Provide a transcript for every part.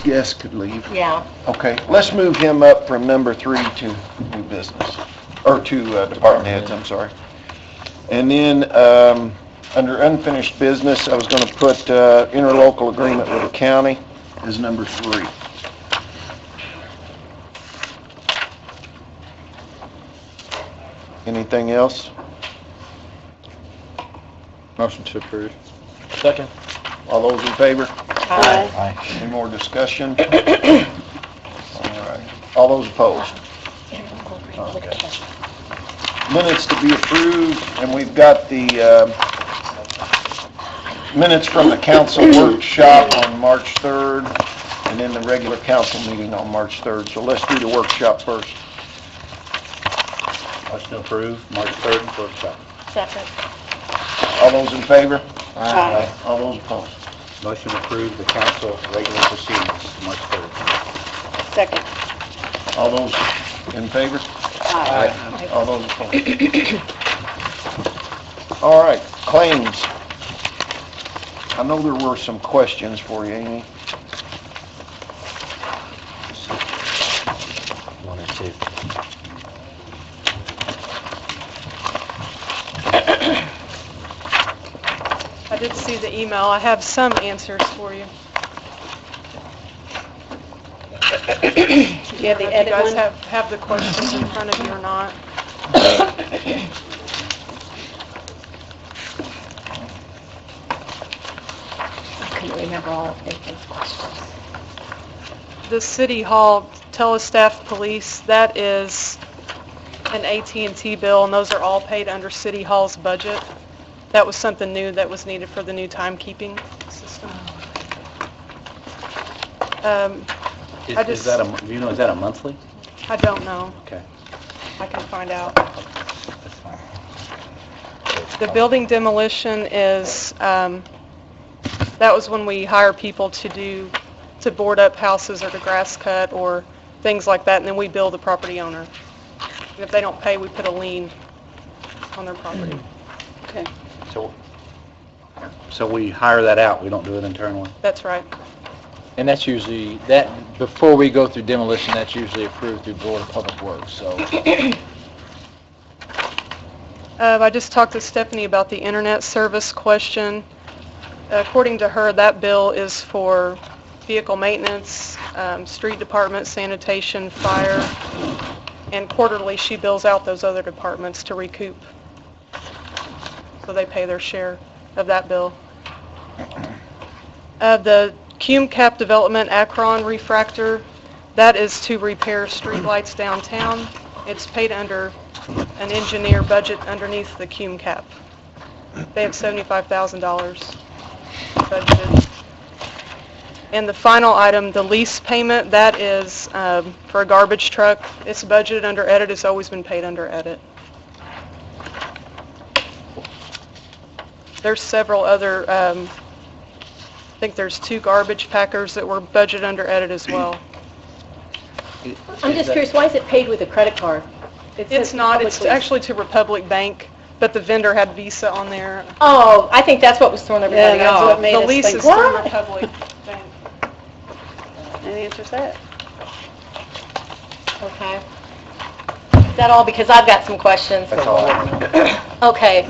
guest could leave. Yeah. Okay, let's move him up from number 3 to new business, or to department heads, I'm sorry. And then, under unfinished business, I was going to put interlocal agreement with the county as number 3. Anything else? Motion to approve. Second. All those in favor? Aye. Any more discussion? All right. All those opposed? Minutes to be approved, and we've got the minutes from the council workshop on March 3rd, and then the regular council meeting on March 3rd. So let's do the workshop first. Motion to approve, March 3rd, workshop. Second. All those in favor? Aye. All those opposed? Motion to approve the council regular proceedings, March 3rd. Second. All those in favor? Aye. All those opposed? All right, claims. I know there were some questions for you, Amy. 1 and 2. I did see the email. I have some answers for you. Do you have the If edit you guys one? have the questions in front of you or not. I couldn't remember all of the questions. The City Hall Telestaff Police, that is an AT&T bill, and those are all paid under City Hall's budget. That was something new that was needed for the new timekeeping system. I Is that do you know, is that a monthly? I don't know. Okay, I can find out. that's fine. The building demolition is, that was when we hire people to board up houses or to grass cut or things like that, and then we bill the property owner. And if they don't pay, we put a lien on their property. Okay. So we hire that out, we don't do it internally? That's right. And that's usually, that, before we go through demolition, that's usually approved through Board of Public Works, so. I just talked to Stephanie about the internet service question. According to her, that bill is for vehicle maintenance, street department, sanitation, fire, and quarterly she bills out those other departments to recoup. So they pay their share of that bill. The Cume Cap Development Akron refractor, that is to repair streetlights downtown. It's paid under an engineer budget underneath the Cume Cap. They have $75,000 budgeted. And the final item, the lease payment, that is for a garbage truck. It's budgeted under edit. It's always been paid under edit. There's several other, I think there's 2 garbage packers that were budgeted under edit as well. I'm just curious, why is it paid with a credit card? It's not, it's actually to Republic Bank, but the vendor had Visa on there. Oh, I think that's what was throwing everybody that's off. what made the lease is through Republic Bank. That answers that. Okay. Is that all? Because I've got some questions. That's all I have. Okay.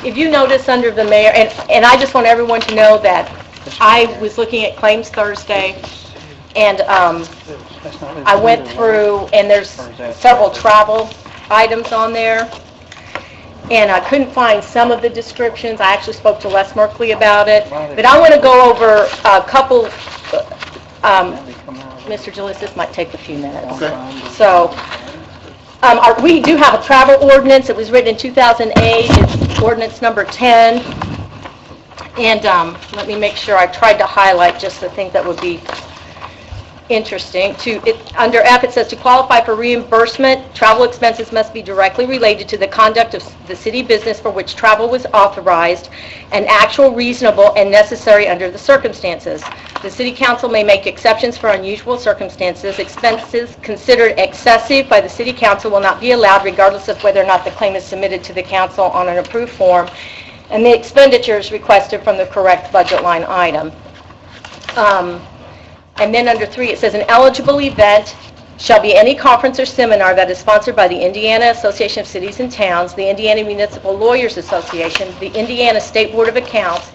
If you notice under the mayor, and I just want everyone to know that I was looking at claims Thursday, and I went through, and there's several travel items on there, and I couldn't find some of the descriptions. I actually spoke to Les Merkley about it, but I want to go over a couple, Mr. Gillis, this might take a few minutes. Okay. So, we do have a travel ordinance. It was written in 2008. It's ordinance number 10. And let me make sure I tried to highlight just the things that would be interesting. Under F, it says to qualify for reimbursement, travel expenses must be directly related to the conduct of the city business for which travel was authorized and actual, reasonable, and necessary under the circumstances. The city council may make exceptions for unusual circumstances. Expenses considered excessive by the city council will not be allowed regardless of whether or not the claim is submitted to the council on an approved form, and the expenditures requested from the correct budget line item. And then under 3, it says, an eligible event shall be any conference or seminar that is sponsored by the Indiana Association of Cities and Towns, the Indiana Municipal Lawyers Association, the Indiana State Board of Accounts,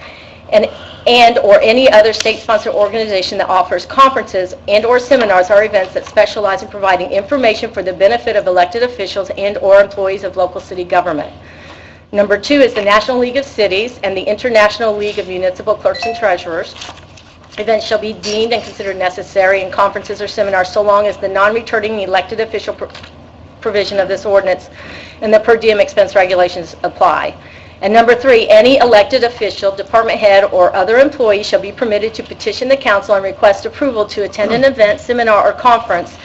and/or any other state-sponsored organization that offers conferences and/or seminars or events that specialize in providing information for the benefit of elected officials and/or employees of local city government. Number 2 is the National League of Cities and the International League of Municipal Clerks and Treasurers. Events shall be deemed and considered necessary in conferences or seminars so long as the non-returning elected official provision of this ordinance and the per diem expense regulations apply. And number 3, any elected official, department head, or other employee shall be permitted to petition the council and request approval to attend an event, seminar, or conference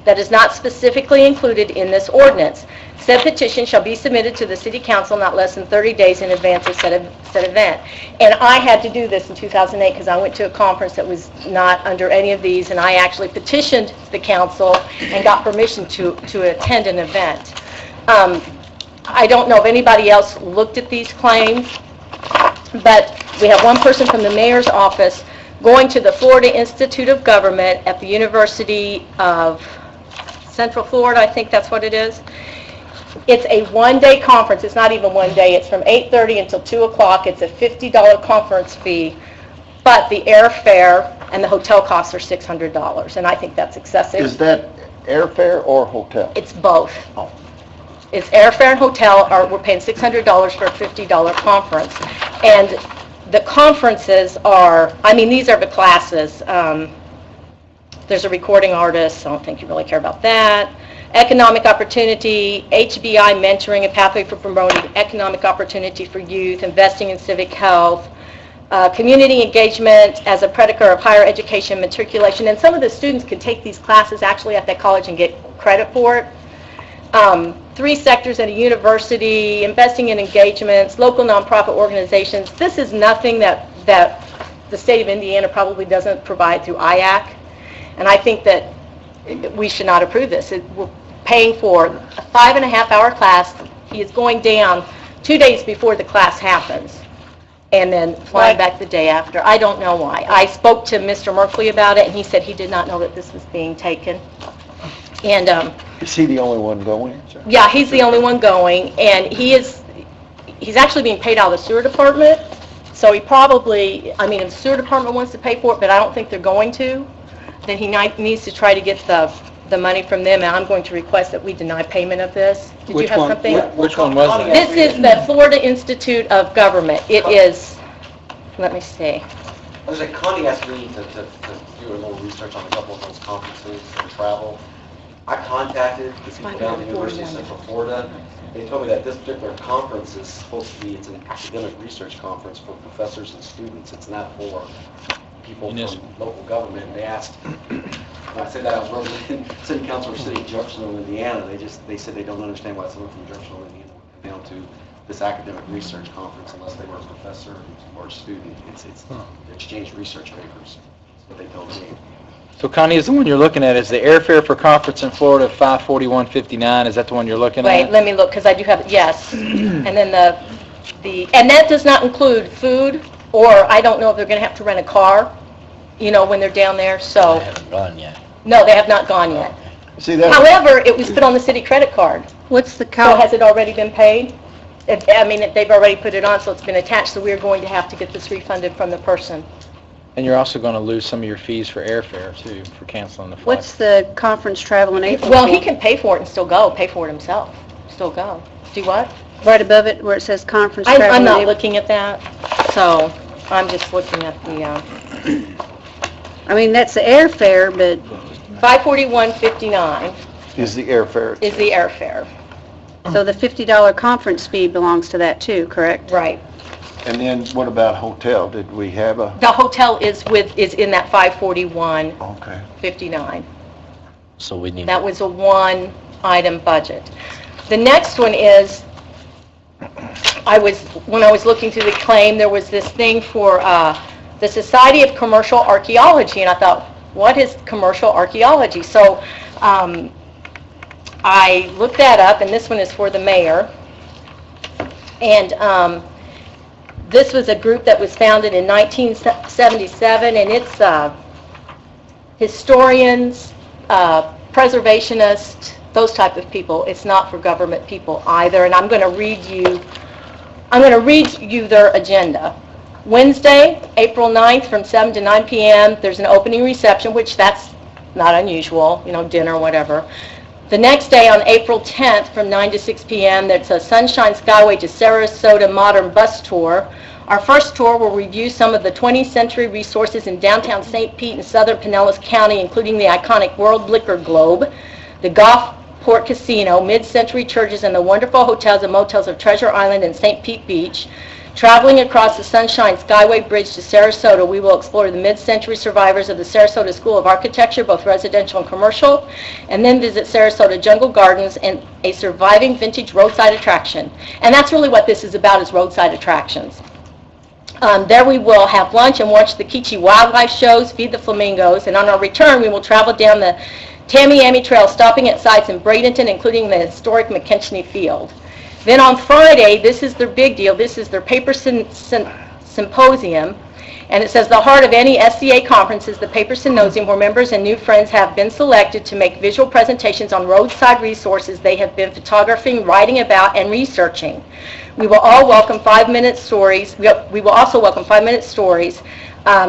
that is not specifically included in this ordinance. Said petition shall be submitted to the city council not less than 30 days in advance of said event. And I had to do this in 2008 because I went to a conference that was not under any of these, and I actually petitioned the council and got permission to attend an event. I don't know if anybody else looked at these claims, but we have one person from the mayor's office going to the Florida Institute of Government at the University of Central Florida, I think that's what it is. It's a one-day conference. It's not even one day. It's from 8:30 until 2 o'clock. It's a $50 conference fee, but the airfare and the hotel costs are $600, and I think that's excessive. Is that airfare or hotel? It's both. Oh. It's airfare and hotel, we're paying $600 for a $50 conference. And the conferences are, I mean, these are the classes. There's a recording artist, I don't think you really care about that. Economic opportunity, HBI mentoring, a pathway for promoting economic opportunity for youth, investing in civic health, community engagement as a predicate of higher education matriculation. And some of the students can take these classes actually at that college and get credit for it. 3 sectors at a university, investing in engagements, local nonprofit organizations. This is nothing that the state of Indiana probably doesn't provide through IAC. And I think that we should not approve this. We're paying for a 5.5-hour class. He is going down 2 days before the class happens and then flying back the day after. I don't know why. I spoke to Mr. Merkley about it, and he said he did not know that this was being taken. And Is he the only one going? yeah, he's the only one going, and he's actually being paid out of the sewer department, so he probably, I mean, if the sewer department wants to pay for it, but I don't think they're going to, then he needs to try to get the money from them, and I'm going to request that we deny payment of this. Did you have something? Which one was that? This is the Florida Institute of Government. It is, let me see. I was like, Connie asked me to do a little research on a couple of those conferences and travel. I contacted the people down at the University of Central Florida. They told me that this particular conference is supposed to be, it's an academic research conference for professors and students. It's not for people from local government. And they asked, when I said that, I was representing City Council for City of Jeffersonville, Indiana. They said they don't understand why someone from Jeffersonville, Indiana would come down to this academic research conference unless they were a professor or a student. It's exchange research papers. That's what they told me. So Connie, is the one you're looking at, is the airfare for conference in Florida $541.59? Is that the one you're looking at? Wait, let me look, because I do have, yes. And then and that does not include food, or I don't know if they're going to have to rent a car, you know, when they're down there, so. They haven't gone yet. No, they have not gone yet. See, that, However, it was put on the city credit card. What's the So has it already been paid? I mean, they've already put it on, so it's been attached, so we're going to have to get this refunded from the person. And you're also going to lose some of your fees for airfare, too, for canceling the flight. What's the conference travel in April? Well, he can pay for it and still go, pay for it himself, still go. Do what? Right above it where it says conference travel I'm in not April. looking at that, so I'm just looking at the I mean, that's the airfare, but 541.59 is the airfare. is the airfare. so the $50 conference fee belongs to that too, correct? Right. And then what about hotel? Did we have a, The hotel is in that 541.59. okay. So we need, That was a one-item budget. The next one is, when I was looking through the claim, there was this thing for the Society of Commercial Archaeology, and I thought, what is commercial archaeology? So I looked that up, and this one is for the mayor. And this was a group that was founded in 1977, and historians, preservationists, those type of people. It's not for government people either, and I'm going to read you their agenda. Wednesday, April 9th from 7 to 9 p.m., there's an opening reception, which that's not unusual, dinner, whatever. The next day, on April 10th from 9 to 6 p.m., there's a Sunshine Skyway to Sarasota Modern Bus Tour. Our first tour will review some of the 20th century resources in downtown St. Pete and southern Pinellas County, including the iconic World Liquor Globe, the Gulfport Casino, mid-century churches, and the wonderful hotels and motels of Treasure Island and St. Pete Beach. Traveling across the Sunshine Skyway Bridge to Sarasota, we will explore the mid-century survivors of the Sarasota School of Architecture, both residential and commercial, and then visit Sarasota Jungle Gardens and a surviving vintage roadside attraction. And that's really what this is about, is roadside attractions. There we will have lunch and watch the Kichi wildlife shows, feed the flamingos, and on our return we will travel down the Tamiami Trail, stopping at sites in Bradenton, including the historic McKinchney Field. Then on Friday, this is their big deal, this is their paper symposium, and it says the heart of any SCA conference is the paper symposium, where members and new friends have been selected to make visual presentations on roadside resources they have been photographing, writing about, and researching. We will welcome 5-minute stories. We will also welcome 5-minute stories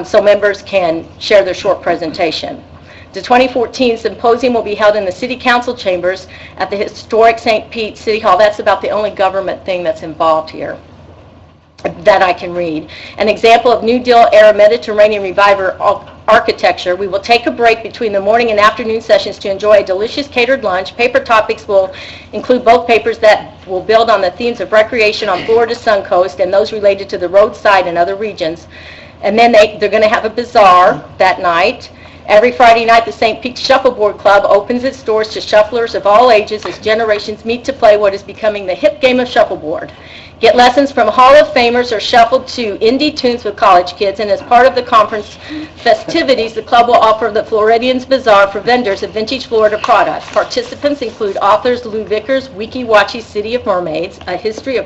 so members can share their short presentation. The 2014 symposium will be held in the City Council chambers at the historic St. Pete City Hall. That's about the only government thing that's involved here that I can read. An example of New Deal era Mediterranean Revival architecture. We will take a break between the morning and afternoon sessions to enjoy a delicious catered lunch. Paper topics will include both papers that will build on the themes of recreation on Florida's Suncoast and those related to the roadside and other regions. And then they're going to have a bazaar that night. Every Friday night, the St. Pete Shuffleboard Club opens its doors to shufflers of all ages as generations meet to play what is becoming the hip game of shuffleboard. Get lessons from Hall of Famers or shuffle to indie tunes with college kids, and as part of the conference festivities, the club will offer the Floridians Bazaar for vendors of vintage Florida products. Participants include authors Lou Vickers, Weeki Wachee City of Mermaids, a history of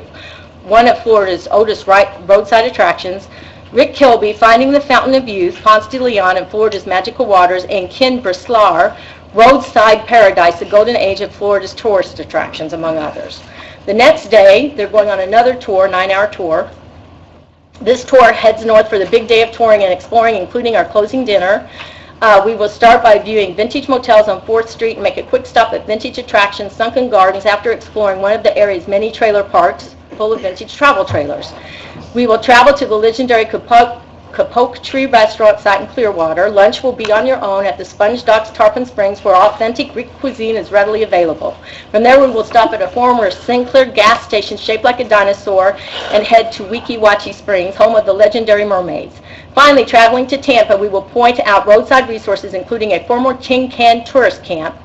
one of Florida's oldest roadside attractions, Rick Kilby, Finding the Fountain of Youth, Ponce de Leon and Florida's Magical Waters, and Ken Breslar, Roadside Paradise, the golden age of Florida's tourist attractions, among others. The next day, they're going on another tour, 9-hour tour. This tour heads north for the big day of touring and exploring, including our closing dinner. We will start by viewing vintage motels on 4th Street and make a quick stop at vintage attractions, Sunken Gardens, after exploring one of the area's many trailer parks full of vintage travel trailers. We will travel to the legendary Capoke Tree restaurant site in Clearwater. Lunch will be on your own at the Sponge Docks Tarpon Springs, where authentic Greek cuisine is readily available. From there, we will stop at a former Sinclair gas station shaped like a dinosaur and head to Weeki Wachee Springs, home of the legendary mermaids. Finally, traveling to Tampa, we will point out roadside resources, including a former tin can tourist camp,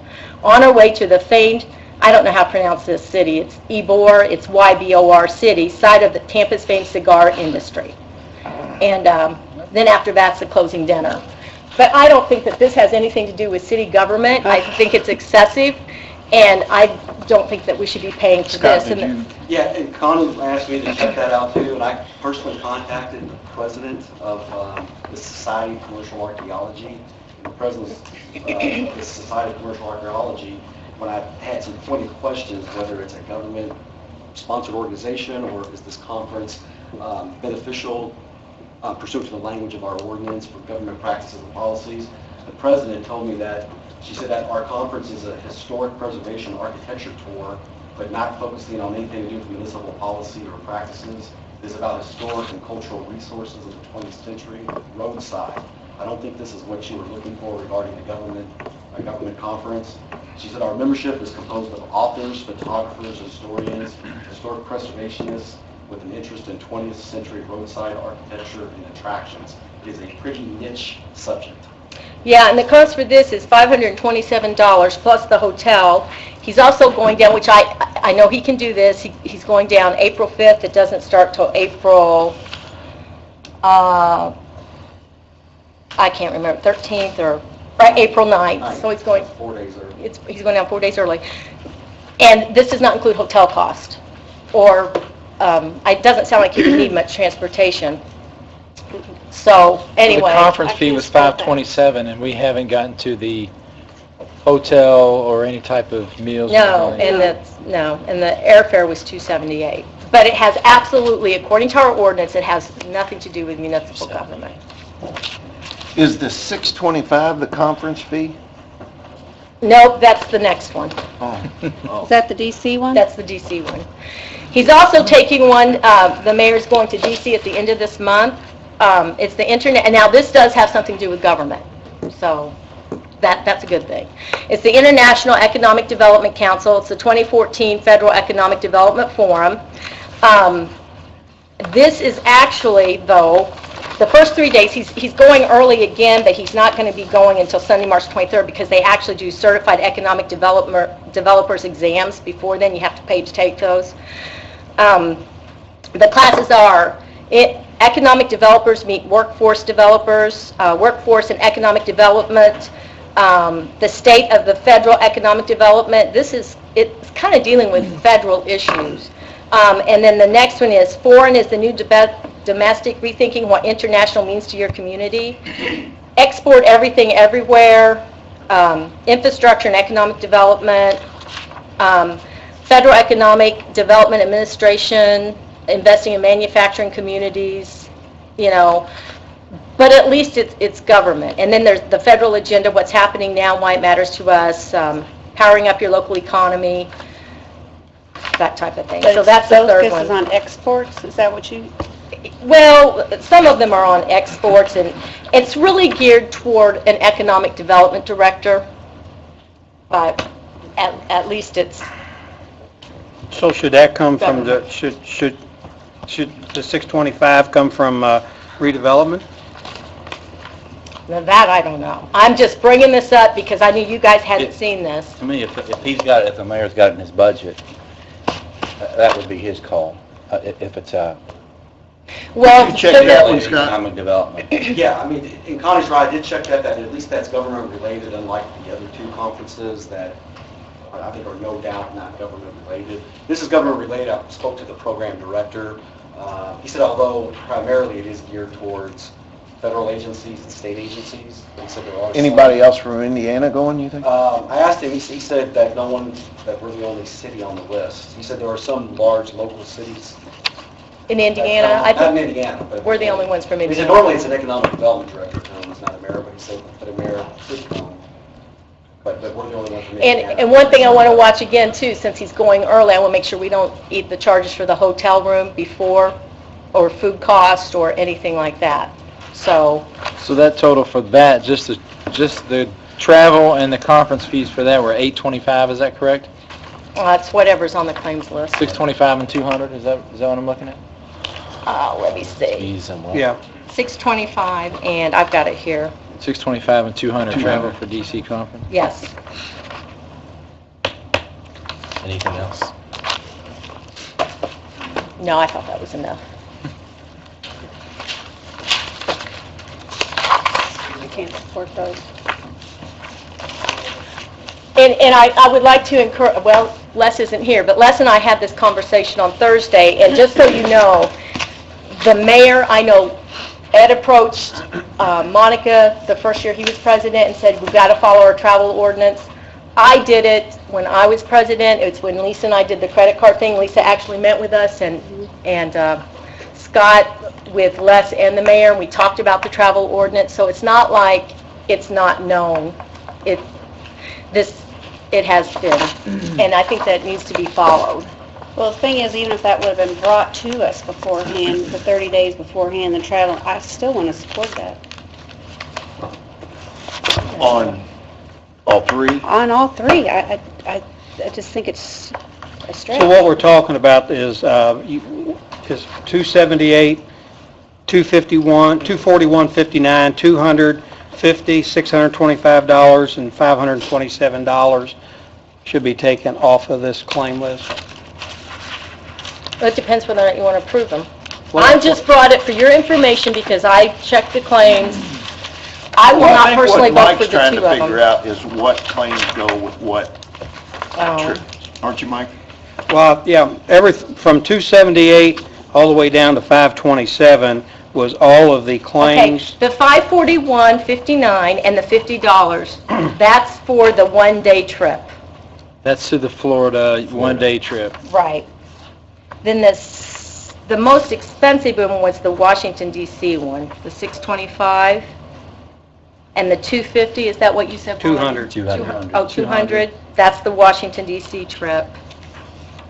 on our way to the famed, I don't know how to pronounce this city, it's Ybor, it's Y-B-O-R city, site of the Tampa's famed cigar industry. And then after that's the closing dinner. But I don't think that this has anything to do with city government. I think it's excessive, and I don't think that we should be paying for Scott, this. did you? Yeah, and Connie asked me to check that out too, and I personally contacted the president of the Society of Commercial Archaeology. The president of the Society of Commercial Archaeology, when I had some pointed questions, whether it's a government-sponsored organization or is this conference beneficial pursuant to the language of our ordinance for government practices and policies. The president told me that, she said that our conference is a historic preservation architecture tour, but not focusing on anything to do with municipal policy or practices. It's about historic and cultural resources of the 20th century, roadside. I don't think this is what you were looking for regarding a government conference. She said our membership is composed of authors, photographers, historians, historic preservationists, with an interest in 20th century roadside architecture and attractions. It is a pretty niche subject. Yeah, and the cost for this is $527 plus the hotel. He's also going down, which I know he can do this, he's going down April 5th. It doesn't start till April, I can't remember, 13th or April 9th. So he's going 4 days early. He's going down 4 days early. And this does not include hotel cost, or it doesn't sound like you would need much transportation. So, anyway. The conference fee was I can't spell that. $527, and we haven't gotten to the hotel or any type of meals. No, and the airfare was $278. But it has absolutely, according to our ordinance, it has nothing to do with municipal government. Is the $625 the conference fee? Nope, that's the next one. Oh. Is that the DC one? That's the DC one. He's also taking one, the mayor's going to DC at the end of this month. It's the internet, and now this does have something to do with government, so that's a good thing. It's the International Economic Development Council. It's the 2014 Federal Economic Development Forum. This is actually, though, the first 3 days, he's going early again, but he's not going to be going until Sunday, March 23rd, because they actually do certified economic developers exams. Before then, you have to pay to take those. The classes are economic developers meet workforce developers, workforce and economic development, the state of the federal economic development. It's kind of dealing with federal issues. And then the next one is foreign is the new domestic, rethinking what international means to your community. Export everything everywhere, infrastructure and economic development, federal economic development administration, investing in manufacturing communities, but at least it's government. And then there's the federal agenda, what's happening now, why it matters to us, powering up your local economy, that type of thing. So that's the third This is one. on exports, is that what you? Well, some of them are on exports, and it's really geared toward an economic development director, but at least it's, So should that come from should the 625 come from redevelopment? now that I don't know. I'm just bringing this up because I knew you guys hadn't seen this. To me, if the mayor's got it in his budget, that would be his call. If it's Well, check so that the- one, Scott. economic development. Yeah, I mean, in Connie's right, I did check that at least that's government related, unlike the other two conferences that I think are no doubt not government related. This is government related. I spoke to the program director. He said although primarily it is geared towards federal agencies and state agencies, he said there are some. Anybody else from Indiana going, you think? I asked him, he said that that we're the only city on the list. He said there are some large local cities. in Indiana, I Not in think Indiana, but. we're the only ones from He said Indiana. normally it's an economic development director, it's not a mayor, but he said that a mayor could come. But we're the only ones from Indiana. And one thing I want to watch again too, since he's going early, I want to make sure we don't eat the charges for the hotel room before, or food cost, or anything like that. So, So that total for that, just the travel and the conference fees for that were $825, is that correct? it's whatever's on the claims list. $625 and $200, is that what I'm looking at? Let me see. Fees and what? Yeah. $625, and I've got it here. $625 and $200 travel for DC conference? Yes. Anything else? No, I thought that was enough. I can't support those. And I would like to encourage, well, Les isn't here, but Les and I had this conversation on Thursday, and just so you know, the mayor, I know Ed approached Monica the first year he was president and said, we've got to follow our travel ordinance. I did it when I was president. It's when Lisa and I did the credit card thing. Lisa actually met with us, and Scott with Les and the mayor, and we talked about the travel ordinance. So it's not like it's not known. It has been, and I think that needs to be followed. Well, the thing is, even if that would have been brought to us beforehand, the 30 days beforehand, the travel, I still want to support that. On all three? On all three, I just think it's a stretch. So what we're talking about is 278, 251, 241.59, 250, $625, and $527 should be taken off of this claim list. It depends whether or not you want to approve them. I just brought it for your information because I checked the claims. I will not personally vote for the two What Mike's trying of to figure them. out is what claims go with what. Aren't you, Mike? Well, yeah, from 278 all the way down to 527 was all of the Okay, claims. the $541.59 and the $50, that's for the one-day trip. That's to the Florida one-day trip. Right. Then the most expensive one was the Washington DC one, the $625 and the $250, is that what you said? Paul? 200. 200. Oh, 200, that's the Washington DC trip.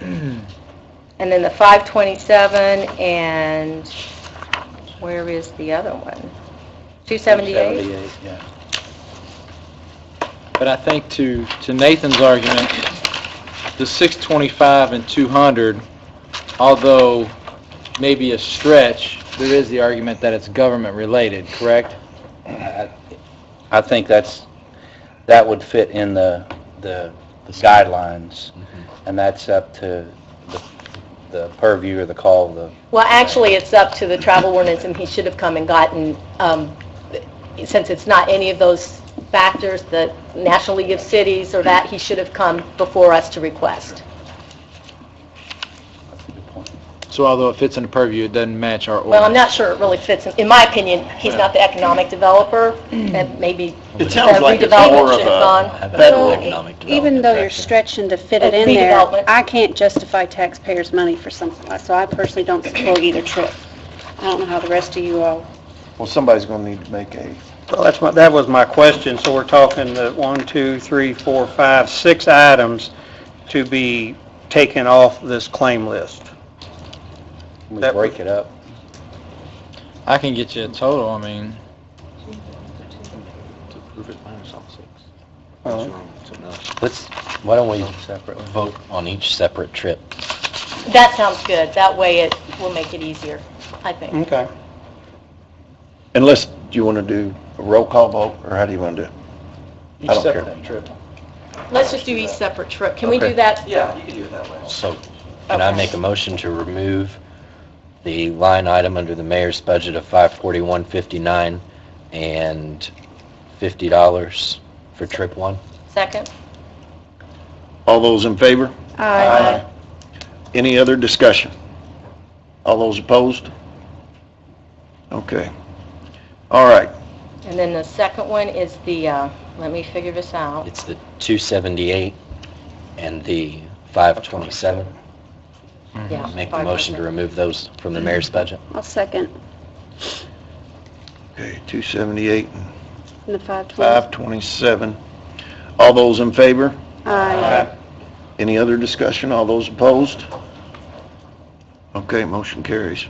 And then the $527 and where is the other one? $278? 78, yeah. But I think to Nathan's argument, the 625 and 200, although maybe a stretch, there is the argument that it's government-related, correct? I think that would fit in the guidelines, and that's up to the purview or the call of the... Well, actually, it's up to the travel ordinance, and he should have come and gotten, since it's not any of those factors, the National League of Cities or that, he should have come before us to request. So although it fits in the purview, it doesn't match our ordinance. Well, I'm not sure it really fits, in my opinion, he's not the economic developer, and maybe the It sounds like it's more redevelopment of should have a gone. federal. Even though you're stretching to fit it in there, Redevelopment. I can't justify taxpayers' money for something like, so I personally don't support either trip. I don't know how the rest of you all... Well, somebody's going to need to make a, Well, that was my question. So we're talking the 1, 2, 3, 4, 5, 6 items to be taken off this claim list. We That break it up. I can get you a total, I mean, Why don't we Separately. vote on each separate trip? That sounds good, that way it will make it easier, I think. Okay. unless, do you want to do a roll call vote, or how do you want to do it? each I don't care. separate trip. Let's just do each separate trip. Can we Okay. do that? Yeah, you can do it that way. So, can I make a motion to remove the line item under the mayor's budget of $541.59 and $50 for trip 1? Second? All those in favor? Aye. Any other discussion? All those opposed? Okay. All right. And then the second one is the, let me figure this out. It's the 278 and the 527. Yeah. Make the motion to remove those from the mayor's budget. I'll second. Okay, 278 and And the 520. 527. All those in favor? Aye. Any other discussion? All those opposed? Okay, motion carries.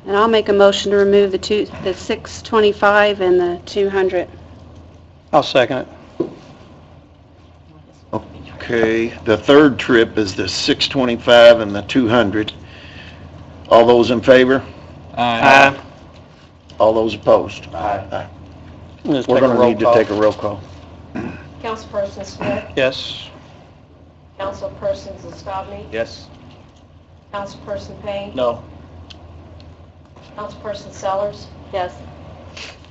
And I'll make a motion to remove the 625 and the 200. I'll second it. Okay, the third trip is the 625 and the 200. All those in favor? Aye. All those opposed? Aye. Let's We're take a going to roll need to call. take a roll call. Councilperson Smith, Yes. Councilperson Zastovny, Yes. Councilperson Payne, No. Councilperson Sellers. Yes.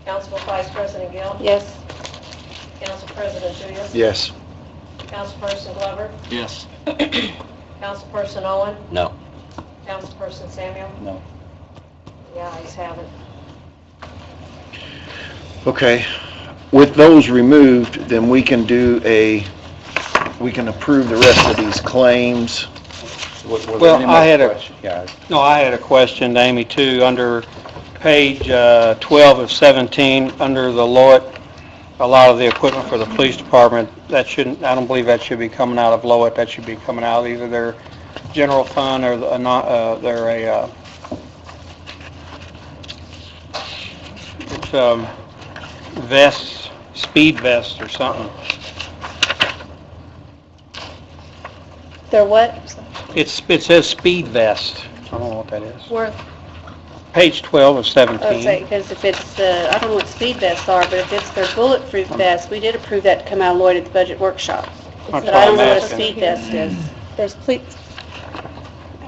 Council Vice President Gill, Yes. Council President Julius, Yes. Councilperson Glover, Yes. Councilperson Owen, No. Councilperson Samuel. No. The ayes have it. Okay, with those removed, then we can approve the rest of these claims. Well, I had a, Yeah, no, I had a question, Amy, too, under page 12 of 17, under the Lowett, a lot of the equipment for the police department, that shouldn't, I don't believe that should be coming out of Lowett, that should be coming out of either their general fund or it's vests, speed vests or something. They're what? It says speed vest. I don't know what that is. Worth. Page 12 of I would 17. say, because if it's, I don't know what speed vests are, but if it's their bulletproof vest, we did approve that to come out of Lloyd at the budget workshop. That's But what I don't I'm know what a asking. speed vest is. There's please.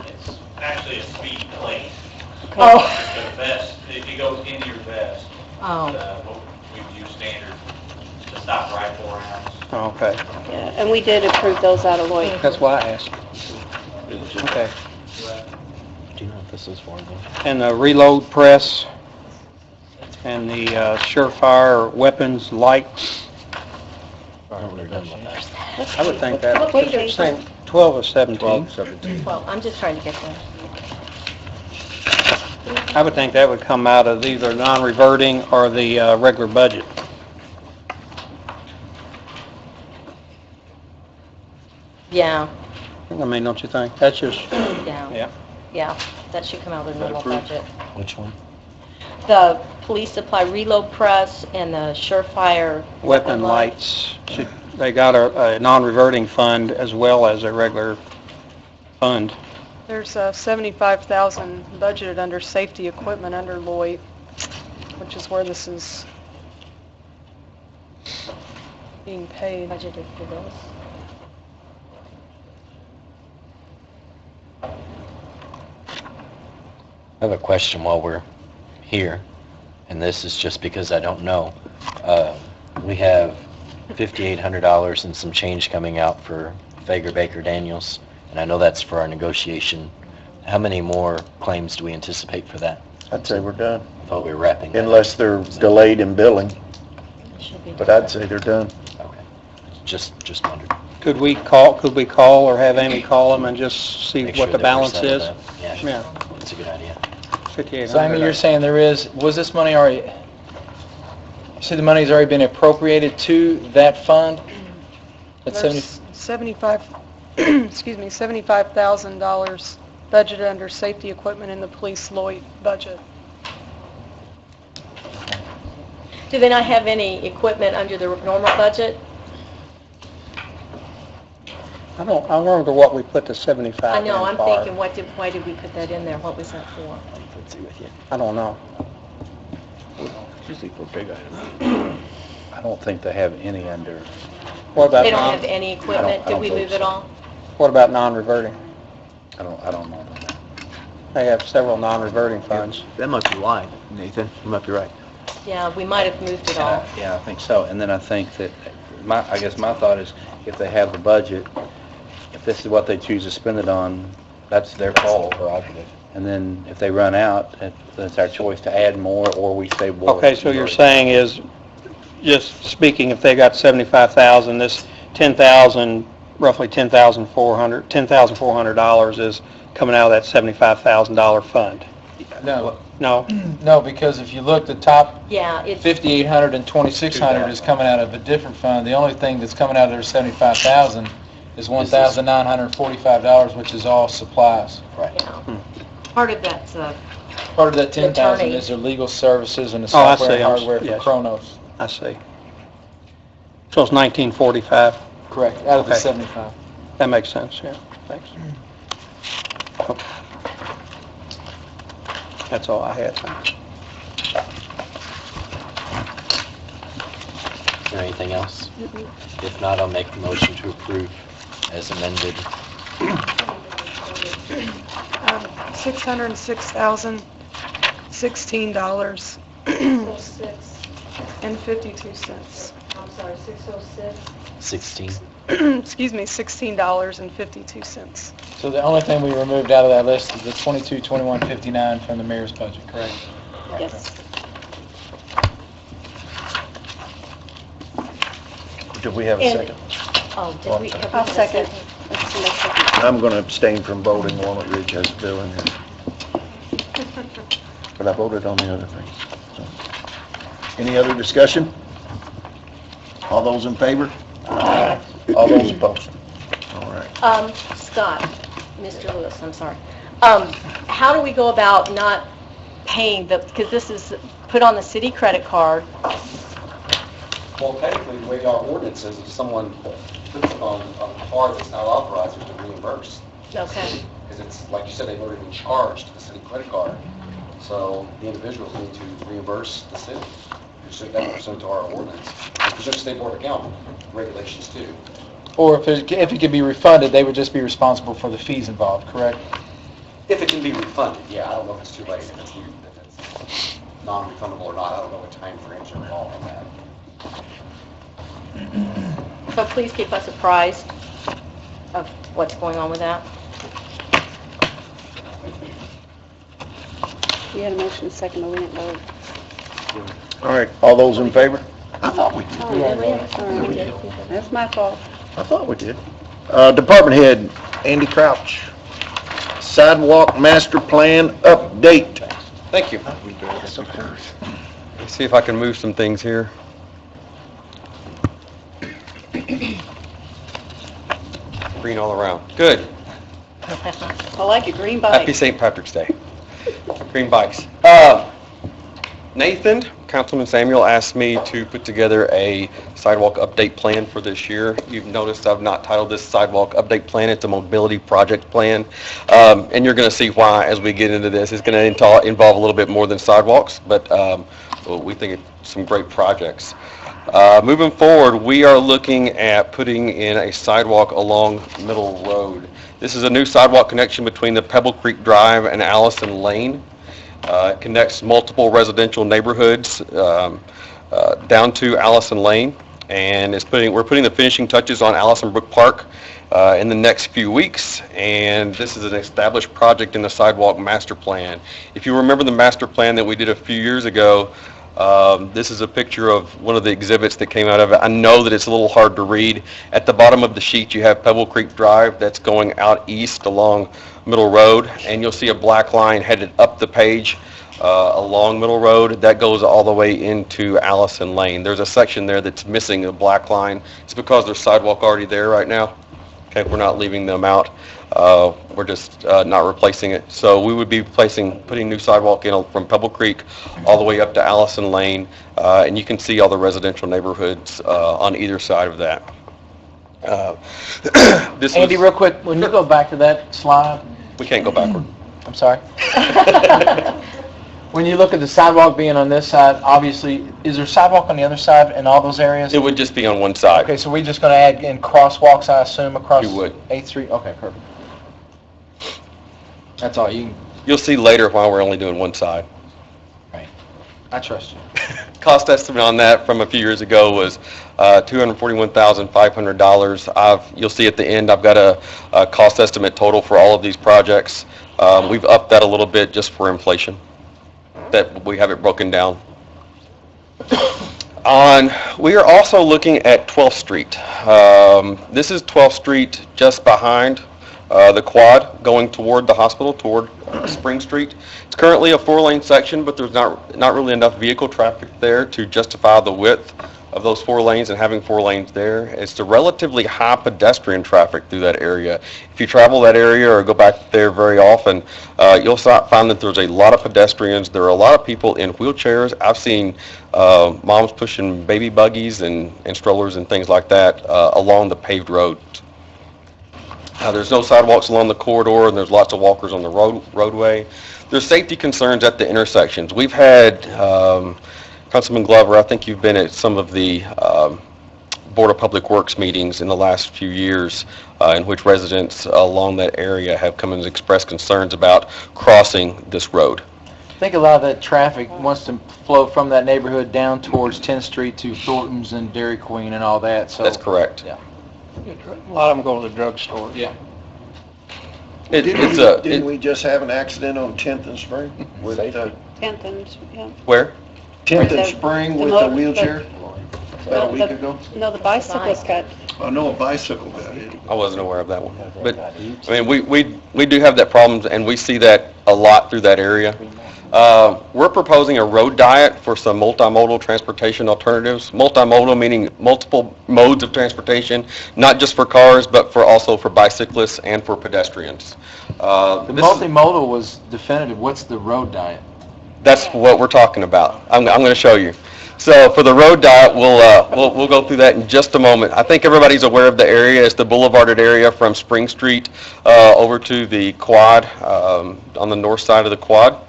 It's actually a speed plate. Oh. The vest, it goes into your vest. Oh. What we use standard to stop rifle rounds. Okay, Yeah, and we did approve those out of Lloyd. that's why I asked. Okay. Do you know if this services for them. And the reload press, and the Surefire weapons lights. We're done with that. I would think that, What page are you same, on? 12 of 17. Well, I'm just trying to get there. I would think that would come out of either non-reverting or the regular budget. Yeah, I mean, don't you think? That's just, yeah, yeah. yeah, that should come out of the normal budget. Which one? The police supply reload press and the Surefire Weapon lights, they got a non-reverting fund as well as a regular fund. There's 75,000 budgeted under safety equipment under Lloyd, which is where this is being paid. Budgeted for this. I have a question while we're here, and this is just because I don't know. We have $5,800 and some change coming out for Fager Baker Daniels, and I know that's for our negotiation. How many more claims do we anticipate for that? I'd say we're done, I thought we were wrapping that up. unless they're delayed in billing, It should be but I'd say they're done. Okay. Just wondered. Could we call or have Amy call them and just see Make what sure the that we're balance settled is? up. Yeah, Yeah, that's a good idea. 5,800. So, I mean, you're saying was this money already, you see the money's already been appropriated to that fund? That's 70, There's 75, excuse me, $75,000 budgeted under safety equipment in the police Lloyd budget. Do they not have any equipment under the normal budget? I remember what we put the 75 I in know, I'm for. thinking, why did we put that in there? What was that for? I don't know. Usually for big items. I don't think they have any under. What about They don't have non, any I equipment? Did don't we believe move it so. all? what about non-reverting? I don't know about that. They have several non-reverting funds. That might be why, Nathan. You might be right. Yeah, we might have moved it all. Yeah, I think so. And then I think that, I guess my thought is, if they have the budget, if this is what they choose to spend it on, that's their call. And then if they run out, that's our choice to add more, or we say more. Okay, so you're saying is, just speaking, if they got 75,000, this 10,000, roughly $10,400 is coming out of that $75,000 fund? no, No? no, because if you look, the top Yeah, it's, 5,800 and 2,600 is coming out of a different fund. The only thing that's coming out of their 75,000 is $1,945, which is all supplies. yeah. Part of that's, Part of that 10,000 Attorney. is their legal services and the Oh, I software and see. hardware for Yes. Kronos. I see. So it's 1945? Correct, out of the Okay. 75. That makes sense, yeah, thanks. Okay. That's all I had. Is there anything else? If not, I'll make a motion to approve as amended. $606,016 and 52 cents. I'm sorry, 606? 16. Excuse me, $16.52. So the only thing we removed out of that list is the 222159 from the mayor's budget, correct? Yes. Do we have a And- second? Oh, did we? have we I'll had a second. Let's see, let's second. I'm going to abstain from voting. Walnut Ridge has a bill in here. But I voted on the other things. So. Any other discussion? All those in favor? All those opposed? All right. Scott, Mr. Lewis, I'm sorry. How do we go about not paying because this is put on the city credit card? Well, technically, the way our ordinance is, if someone puts it on a card that's not authorized, we have to reimburse. Okay. Because it's, like you said, they've already been charged to the city credit card. So the individuals need to reimburse the city. That's pursuant to our ordinance. Pursuant to State Board of Accounting regulations too. Or if it could be refunded, they would just be responsible for the fees involved, correct? If it can be refunded, yeah, I don't know if it's too late, if it's non-refundable or not, I don't know what time frames are involved in that. But please keep us apprised of what's going on with that. You had a motion second, but we didn't vote. All right, all those in favor? I thought we did. Oh, did we? Sorry. That's my fault. I thought we did. Department head, Andy Crouch. Sidewalk master plan update. Thank you. Let's see if I can move some things here. Green all around. Good. I like it, green Happy bike. St. Patrick's Day. Green bikes. Nathan, Councilman Samuel asked me to put together a sidewalk update plan for this year. You've noticed I've not titled this sidewalk update plan, it's a mobility project plan. And you're going to see why as we get into this. It's going to involve a little bit more than sidewalks, but we think it's some great projects. Moving forward, we are looking at putting in a sidewalk along Middle Road. This is a new sidewalk connection between the Pebble Creek Drive and Allison Lane. It connects multiple residential neighborhoods down to Allison Lane, and we're putting the finishing touches on Allison Brook Park in the next few weeks, and this is an established project in the sidewalk master plan. If you remember the master plan that we did a few years ago, this is a picture of one of the exhibits that came out of it. I know that it's a little hard to read. At the bottom of the sheet, you have Pebble Creek Drive that's going out east along Middle Road, and you'll see a black line headed up the page along Middle Road. That goes all the way into Allison Lane. There's a section there that's missing a black line. It's because there's sidewalk already there right now. Okay, we're not leaving them out. We're just not replacing it. So we would be putting new sidewalk in from Pebble Creek all the way up to Allison Lane, and you can see all the residential neighborhoods on either side of that. Andy, real quick, when you go back to that slide, We can't go backward. I'm sorry. When you look at the sidewalk being on this side, obviously, is there sidewalk on the other side in all those areas? It would just be on one side. Okay, so we're just gonna add in crosswalks, I assume, across You would. 8th Street? Okay, perfect. That's all, You'll see later why we're only doing one side. I trust you. Cost estimate on that from a few years ago was $241,500. You'll see at the end, I've got a cost estimate total for all of these projects. We've upped that a little bit just for inflation, that we have it broken down. We are also looking at 12th Street. This is 12th Street just behind the quad going toward the hospital, toward Spring Street. It's currently a 4-lane section, but there's not really enough vehicle traffic there to justify the width of those 4 lanes and having 4 lanes there. It's a relatively high pedestrian traffic through that area. If you travel that area or go back there very often, you'll find that there's a lot of pedestrians. There are a lot of people in wheelchairs. I've seen moms pushing baby buggies and strollers and things like that along the paved road. There's no sidewalks along the corridor, and there's lots of walkers on the roadway. There's safety concerns at the intersections. We've had, Councilman Glover, I think you've been at some of the Board of Public Works meetings in the last few years in which residents along that area have come and expressed concerns about crossing this road. I think a lot of that traffic wants to flow from that neighborhood down towards 10th Street to Thornton's and Dairy Queen and all that, so. That's correct. Yeah. A lot of them go to the drugstore. Yeah. Didn't we just have an accident on 10th and Spring? With 10th and, yeah. Where? 10th and The- Spring the with mo- a wheelchair? About a week ago? No, the bicyclist got, I know a bicycle got hit. I wasn't aware of that one. But, I mean, we do have that problem, and we see that a lot through that area. We're proposing a road diet for some multimodal transportation alternatives. Multimodal meaning multiple modes of transportation, not just for cars, but also for bicyclists and for pedestrians. The multimodal was definitive. What's the road diet? That's what we're talking about. I'm going to show you. So for the road diet, we'll go through that in just a moment. I think everybody's aware of the area. It's the boulevarded area from Spring Street over to the quad, on the north side of the quad,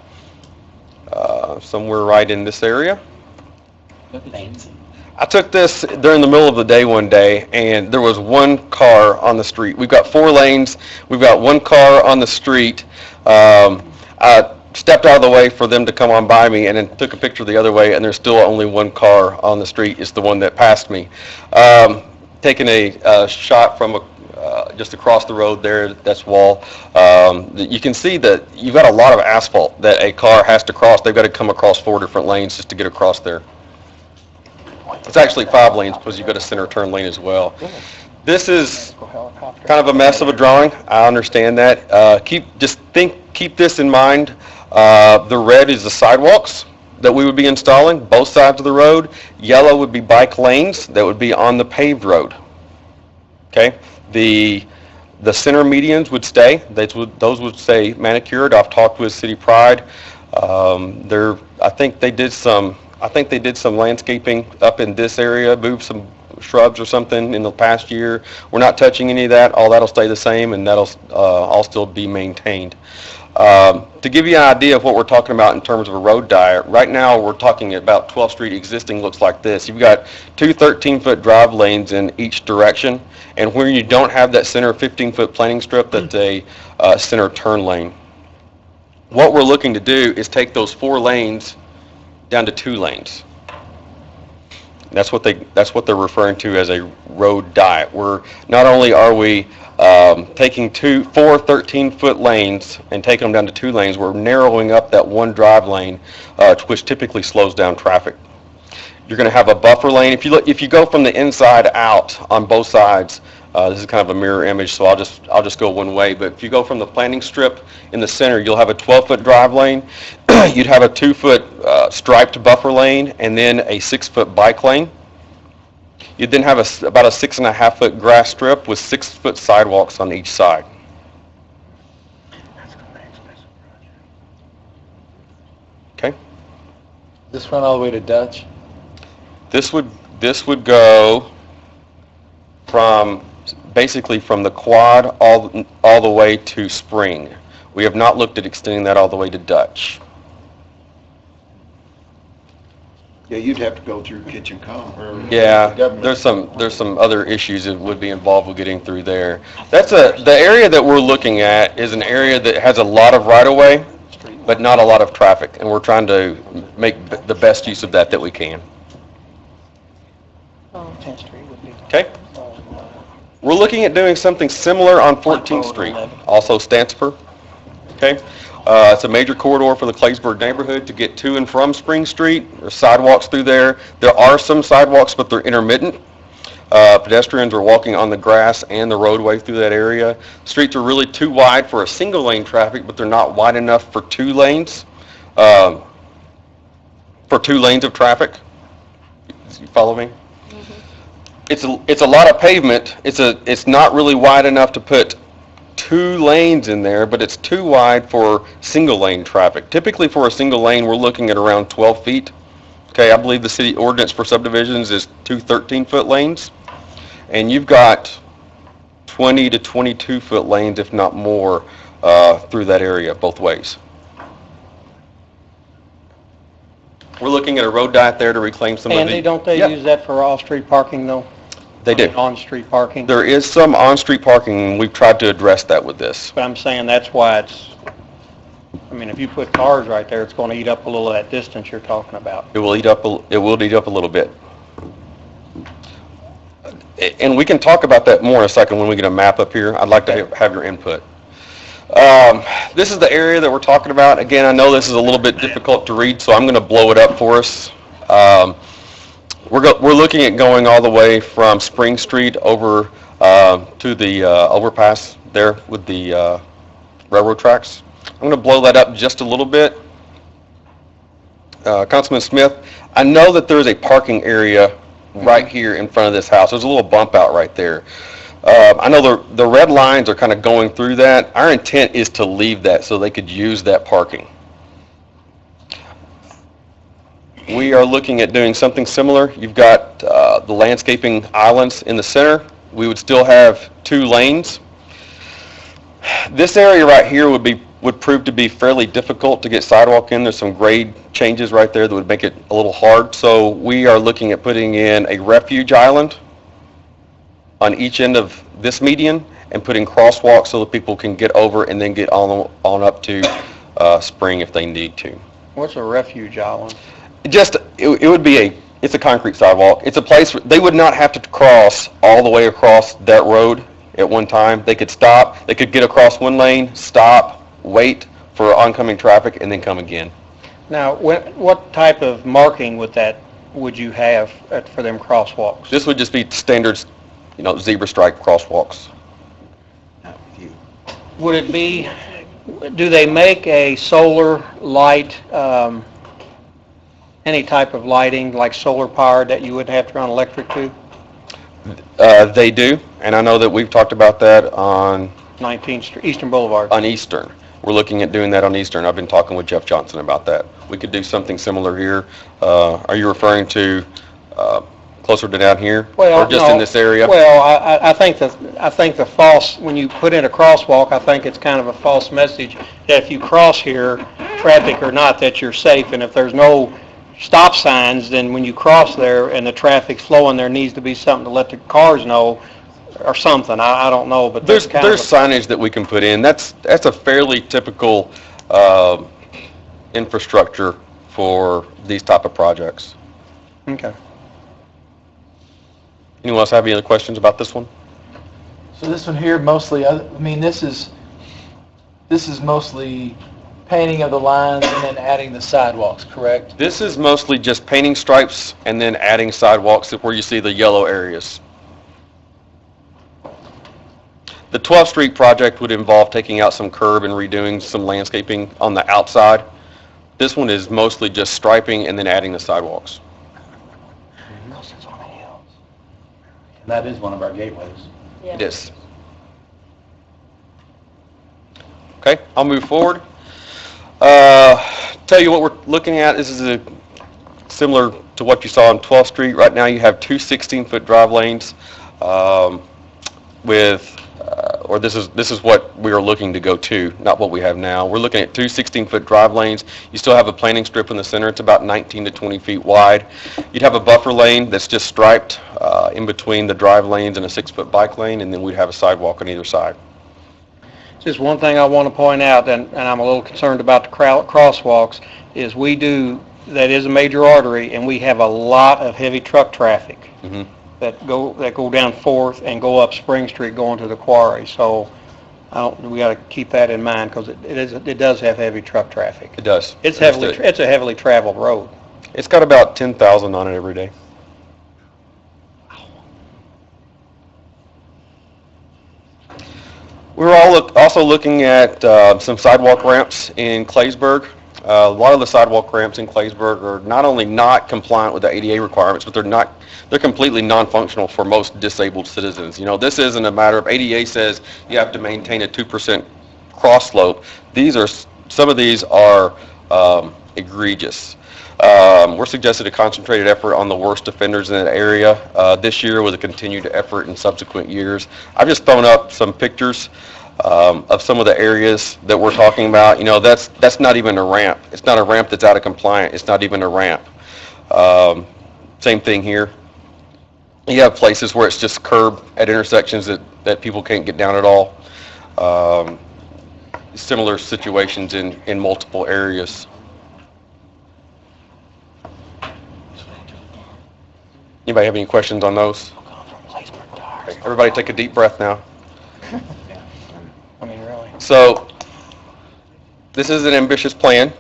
somewhere right in this area. I took this during the middle of the day one day, and there was one car on the street. We've got 4 lanes. We've got one car on the street. I stepped out of the way for them to come on by me and then took a picture the other way, and there's still only one car on the street. It's the one that passed me. Taking a shot from just across the road there, that's Wall. You can see that you've got a lot of asphalt that a car has to cross. They've got to come across 4 different lanes just to get across there. It's actually 5 lanes because you've got a center turn lane as well. This is kind of a mess of a drawing. I understand that. Keep this in mind. The red is the sidewalks that we would be installing, both sides of the road. Yellow would be bike lanes that would be on the paved road. Okay? The center medians would stay. Those would stay manicured. I've talked with City Pride. I think they did some landscaping up in this area, moved some shrubs or something in the past year. We're not touching any of that. All that'll stay the same, and that'll all still be maintained. To give you an idea of what we're talking about in terms of a road diet, right now we're talking about 12th Street existing looks like this. You've got 2 13-foot drive lanes in each direction, and where you don't have that center 15-foot planting strip, that's a center turn lane. What we're looking to do is take those 4 lanes down to 2 lanes. That's what they're referring to as a road diet. Not only are we taking 4 13-foot lanes and taking them down to 2 lanes, we're narrowing up that one drive lane, which typically slows down traffic. You're going to have a buffer lane. If you go from the inside out on both sides, this is kind of a mirror image, so I'll just go one way. But if you go from the planting strip in the center, you'll have a 12-foot drive lane. You'd have a 2-foot striped buffer lane, and then a 6-foot bike lane. You'd then have about a 6.5-foot grass strip with 6-foot sidewalks on each side. Okay. This run all the way to Dutch? This would go from basically from the quad all the way to Spring. We have not looked at extending that all the way to Dutch. Yeah, you'd have to go through Kitchen Common. Yeah, there's some other issues that would be involved with getting through there. The area that we're looking at is an area that has a lot of right-of-way, but not a lot of traffic, and we're trying to make the best use of that we can. Okay. We're looking at doing something similar on 14th Street, also Stansper. Okay. It's a major corridor for the Claysburg neighborhood to get to and from Spring Street. There's sidewalks through there. There are some sidewalks, but they're intermittent. Pedestrians are walking on the grass and the roadway through that area. Streets are really too wide for a single lane traffic, but they're not wide enough for 2 lanes. For 2 lanes of traffic. You follow me? Mm-hmm. It's a lot of pavement. It's not really wide enough to put 2 lanes in there, but it's too wide for single lane traffic. Typically for a single lane, we're looking at around 12 feet. Okay, I believe the city ordinance for subdivisions is 2 13-foot lanes, and you've got 20 to 22-foot lanes, if not more, through that area both ways. We're looking at a road diet there to reclaim some of the... Andy, don't they Yep. use that for off-street parking, though? They do. On-street parking? There is some on-street parking, and we've tried to address that with this. But I'm saying that's why if you put cars right there, it's going to eat up a little of that distance you're talking about. It will eat up a little bit. And we can talk about that more in a second when we get a map up here. I'd like to have your input. This is the area that we're talking about. Again, I know this is a little bit difficult to read, so I'm going to blow it up for us. We're looking at going all the way from Spring Street over to the overpass there with the railroad tracks. I'm going to blow that up just a little bit. Councilman Smith, I know that there's a parking area right here in front of this house. There's a little bump out right there. I know the red lines are kind of going through that. Our intent is to leave that so they could use that parking. We are looking at doing something similar. You've got the landscaping islands in the center. We would still have 2 lanes. This area right here would prove to be fairly difficult to get sidewalk in. There's some grade changes right there that would make it a little hard. So we are looking at putting in a refuge island on each end of this median and putting crosswalks so that people can get over and then get on up to Spring if they need to. What's a refuge island? It would be it's a concrete sidewalk. It's a place where they would not have to cross all the way across that road at one time. They could stop, they could get across one lane, stop, wait for oncoming traffic, and then come again. Now, what type of marking would you have for them crosswalks? This would just be standards, zebra stripe crosswalks. Would it be, do they make a solar light, any type of lighting, like solar powered, that you wouldn't have to run electric to? They do, and I know that we've talked about that on 19th Street, Eastern Boulevard. Eastern. We're looking at doing that on Eastern. I've been talking with Jeff Johnson about that. We could do something similar here. Are you referring to closer to down here? Well, or just no. in this area? Well, I think the false, when you put in a crosswalk, I think it's kind of a false message that if you cross here, traffic or not, that you're safe. And if there's no stop signs, then when you cross there and the traffic's flowing, there needs to be something to let the cars know or something. I don't know, but There's kind of signage that we can put in. That's a fairly typical infrastructure for these type of projects. Okay. Anyone else have any other questions about this one? So this one here mostly, I mean, this is mostly painting of the lines and then adding the sidewalks, correct? This is mostly just painting stripes and then adding sidewalks where you see the yellow areas. The 12th Street project would involve taking out some curb and redoing some landscaping on the outside. This one is mostly just striping and then adding the sidewalks. That is one of our gateways. It is. Okay, I'll move forward. Tell you what we're looking at. This is similar to what you saw on 12th Street. Right now you have two 16-foot drive lanes this is what we are looking to go to, not what we have now. We're looking at two 16-foot drive lanes. You still have a planting strip in the center. It's about 19 to 20 feet wide. You'd have a buffer lane that's just striped in between the drive lanes and a 6-foot bike lane, and then we'd have a sidewalk on either side. Just one thing I want to point out, and I'm a little concerned about the crosswalks, is that is a major artery, and we have a lot of heavy truck traffic that go down 4th and go up Spring Street going to the quarry. So we got to keep that in mind because it does have heavy truck traffic. It does. It's a heavily traveled road. It's got about 10,000 on it every day. We're also looking at some sidewalk ramps in Claysburg. A lot of the sidewalk ramps in Claysburg are not only not compliant with the ADA requirements, but they're completely non-functional for most disabled citizens. This isn't a matter of ADA says you have to maintain a 2% cross slope. Some of these are egregious. We're suggesting a concentrated effort on the worst offenders in that area this year with a continued effort in subsequent years. I've just thrown up some pictures of some of the areas that we're talking about. That's not even a ramp. It's not a ramp that's out of compliance. It's not even a ramp. Same thing here. You have places where it's just curb at intersections that people can't get down at all. Similar situations in multiple areas. Anybody have any questions on those? Okay, everybody take a deep breath now. I mean, really. So, this is an ambitious plan.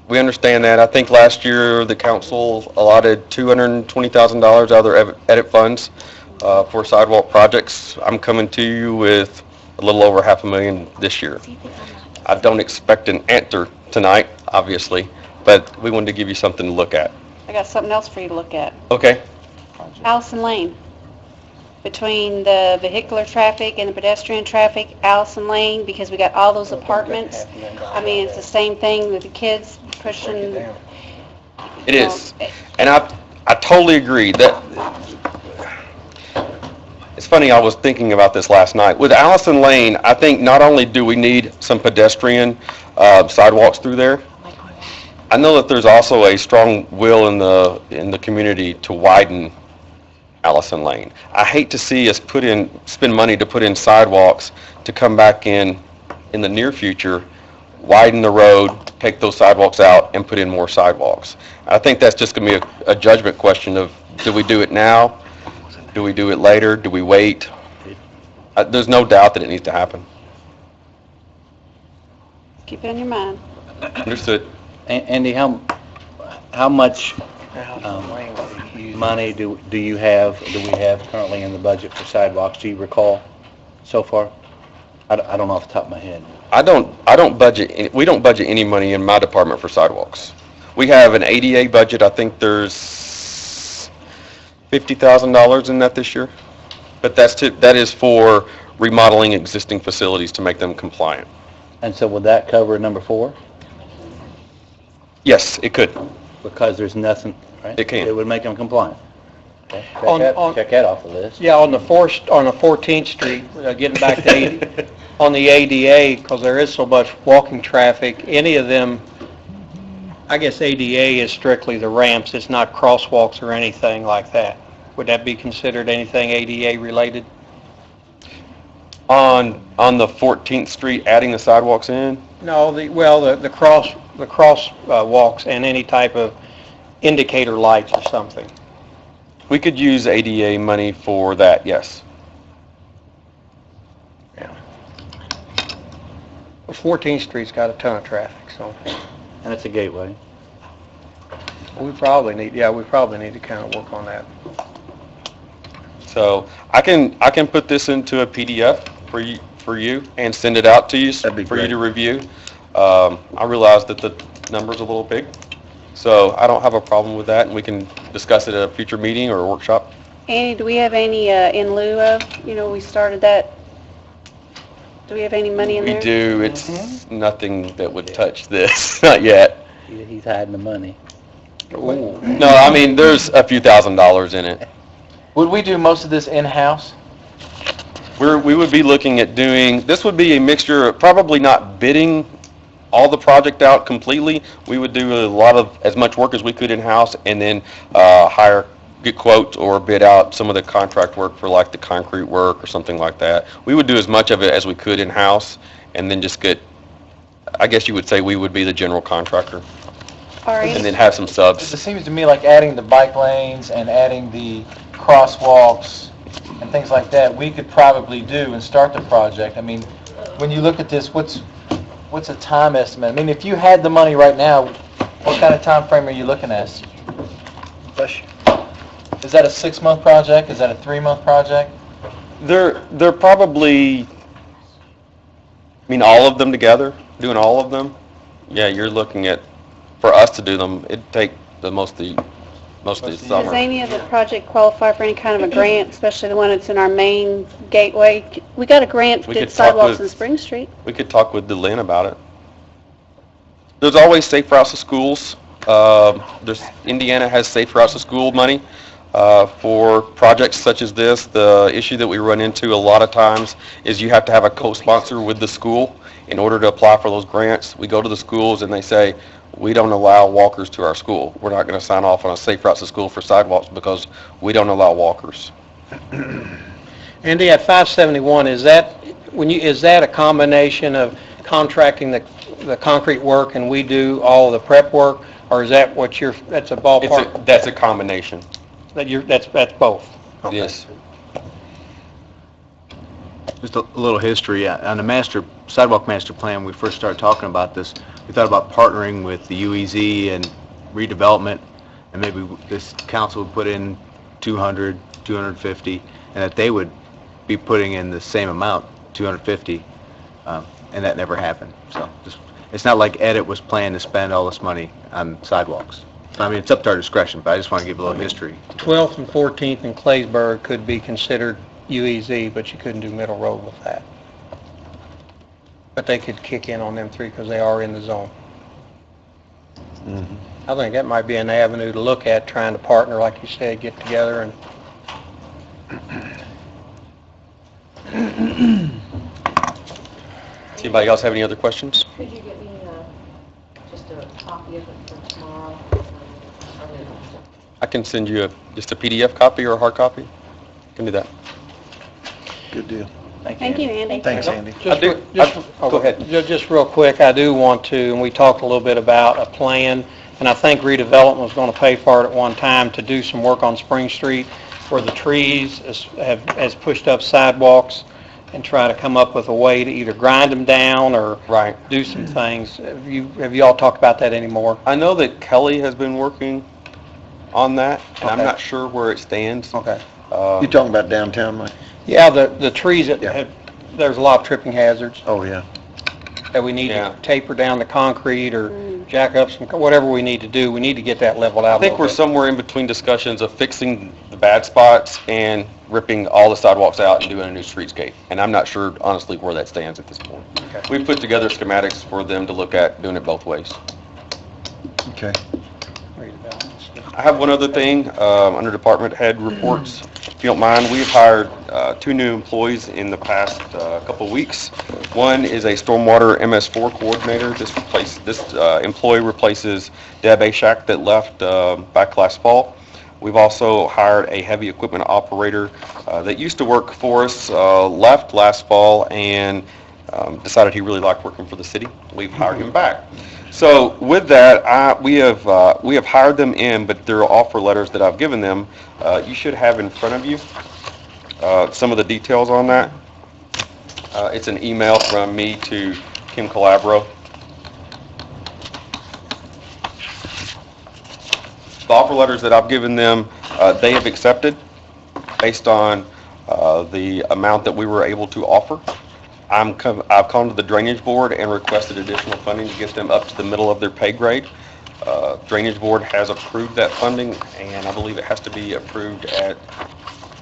We understand that. I think last year the council allotted $220,000 out of their edit funds for sidewalk projects. I'm coming to you with a little over $500,000 this year. I don't expect an answer tonight, obviously, but we wanted to give you something to look at. I got something else for you to look at. Okay. Allison Lane. Between the vehicular traffic and the pedestrian traffic, Allison Lane, because we got all those apartments. I mean, it's the same thing with the kids pushing. It is. And I totally agree that it's funny, I was thinking about this last night. With Allison Lane, I think not only do we need some pedestrian sidewalks through there, I know that there's also a strong will in the community to widen Allison Lane. I hate to see us spend money to put in sidewalks to come back in the near future, widen the road, take those sidewalks out, and put in more sidewalks. I think that's just going to be a judgment question of, do we do it now? Do we do it later? Do we wait? There's no doubt that it needs to happen. Keep it in your mind. Understood. Andy, how much money do we have currently in the budget for sidewalks? Do you recall so far? I don't know off the top of my head. We don't budget any money in my department for sidewalks. We have an ADA budget. I think there's $50,000 in that this year. But that is for remodeling existing facilities to make them compliant. And so would that cover number 4? Yes, it could. Because there's nothing, right? It can. It would make them compliant. Okay. On- Check that off the list. Yeah, on the 14th Street, getting back to on the ADA, because there is so much walking traffic, any of them, I guess ADA is strictly the ramps, it's not crosswalks or anything like that. Would that be considered anything ADA related? On the 14th Street, adding the sidewalks in, No, the cross walks and any type of indicator lights or something. we could use ADA money for that, yes. 14th Street's got a ton of traffic, so And it's a gateway. we probably need to kind of work on that. So I can put this into a PDF for you and send it out to you That'd be for you great. to review. I realize that the number's a little big, so I don't have a problem with that, and we can discuss it at a future meeting or a workshop. Andy, do we have any in lieu of, we started that, do we have any money in We there? do. It's nothing that would touch this, not yet. He's hiding the money. No, I mean, there's a few $1,000s in it. Would we do most of this in-house? We would be looking at this would be a mixture, probably not bidding all the project out completely. We would do as much work as we could in-house, and then get quotes or bid out some of the contract work for like the concrete work or something like that. We would do as much of it as we could in-house, and then just I guess you would say we would be the general contractor, All right. and then have some It subs. seems to me like adding the bike lanes and adding the crosswalks and things like that, we could probably do and start the project. I mean, when you look at this, what's a time estimate? I mean, if you had the money right now, what kind of time frame are you looking at? Is that a 6-month project? Is that a 3-month project? They're probably, all of them together, doing all of them. Yeah, you're looking at, for us to do them, it'd take most of the Does summer. any of the project qualify for any kind of a grant, especially the one that's in our main gateway? We got a grant We to could talk sidewalks with- in Spring Street. We could talk with DeLynn about it. There's always safe routes to schools. Indiana has safe routes to school money for projects such as this. The issue that we run into a lot of times is you have to have a co-sponsor with the school in order to apply for those grants. We go to the schools and they say, we don't allow walkers to our school. We're not going to sign off on a safe routes to school for sidewalks because we don't allow walkers. Andy, at 571, is that a combination of contracting the concrete work and we do all the prep work, or is that that's a ballpark? That's a combination. That's both? Yes. Just a little history. On the sidewalk master plan, when we first started talking about this, we thought about partnering with the UEZ and redevelopment, and maybe this council would put in 200, 250, and that they would be putting in the same amount, 250, and that never happened. So it's not like Edit was planning to spend all this money on sidewalks. I mean, it's up to our discretion, but I just want to give a little history. 12th and 14th in Claysburg could be considered UEZ, but you couldn't do Middle Road with that. But they could kick in on them three because they are in the zone. I think that might be an avenue to look at, trying to partner, like you said, get together and... Does anybody else have any other questions? Could you get me just a copy of it for tomorrow? I can send you just a PDF copy or a hard copy. Can do that. Good deal. Thank you, Andy. Thanks, Andy. Go ahead. Just real quick, I do want to, and we talked a little bit about a plan, and I think redevelopment was going to pay for it at one time to do some work on Spring Street where the trees has pushed up sidewalks, and try to come up with a way to either grind them down or Right. do some things. Have you all talked about that anymore? I know that Kelly has been working on that, and I'm Okay. not sure where it stands. Okay. You talking about downtown, Mike? Yeah, the trees that Yeah. had, there's a lot of tripping hazards Oh, yeah. that we need Yeah. to taper down the concrete or jack up some, whatever we need to do. We need to get that leveled out I a think little we're bit. somewhere in between discussions of fixing the bad spots and ripping all the sidewalks out and doing a new streetscape. And I'm not sure honestly where that stands at this point. Okay. We've put together schematics for them to look at doing it both ways. Okay. I have one other thing, under department head reports, if you don't mind. We have hired 2 new employees in the past couple of weeks. One is a stormwater MS4 coordinator. This employee replaces Deb Ashak that left back last fall. We've also hired a heavy equipment operator that used to work for us, left last fall, and decided he really liked working for the city. We've hired him back. So with that, we have hired them in, but there are offer letters that I've given them. You should have in front of you some of the details on that. It's an email from me to Kim Calabro. The offer letters that I've given them, they have accepted based on the amount that we were able to offer. I've come to the Drainage Board and requested additional funding to get them up to the middle of their pay grade. Drainage Board has approved that funding, and I believe it has to be approved at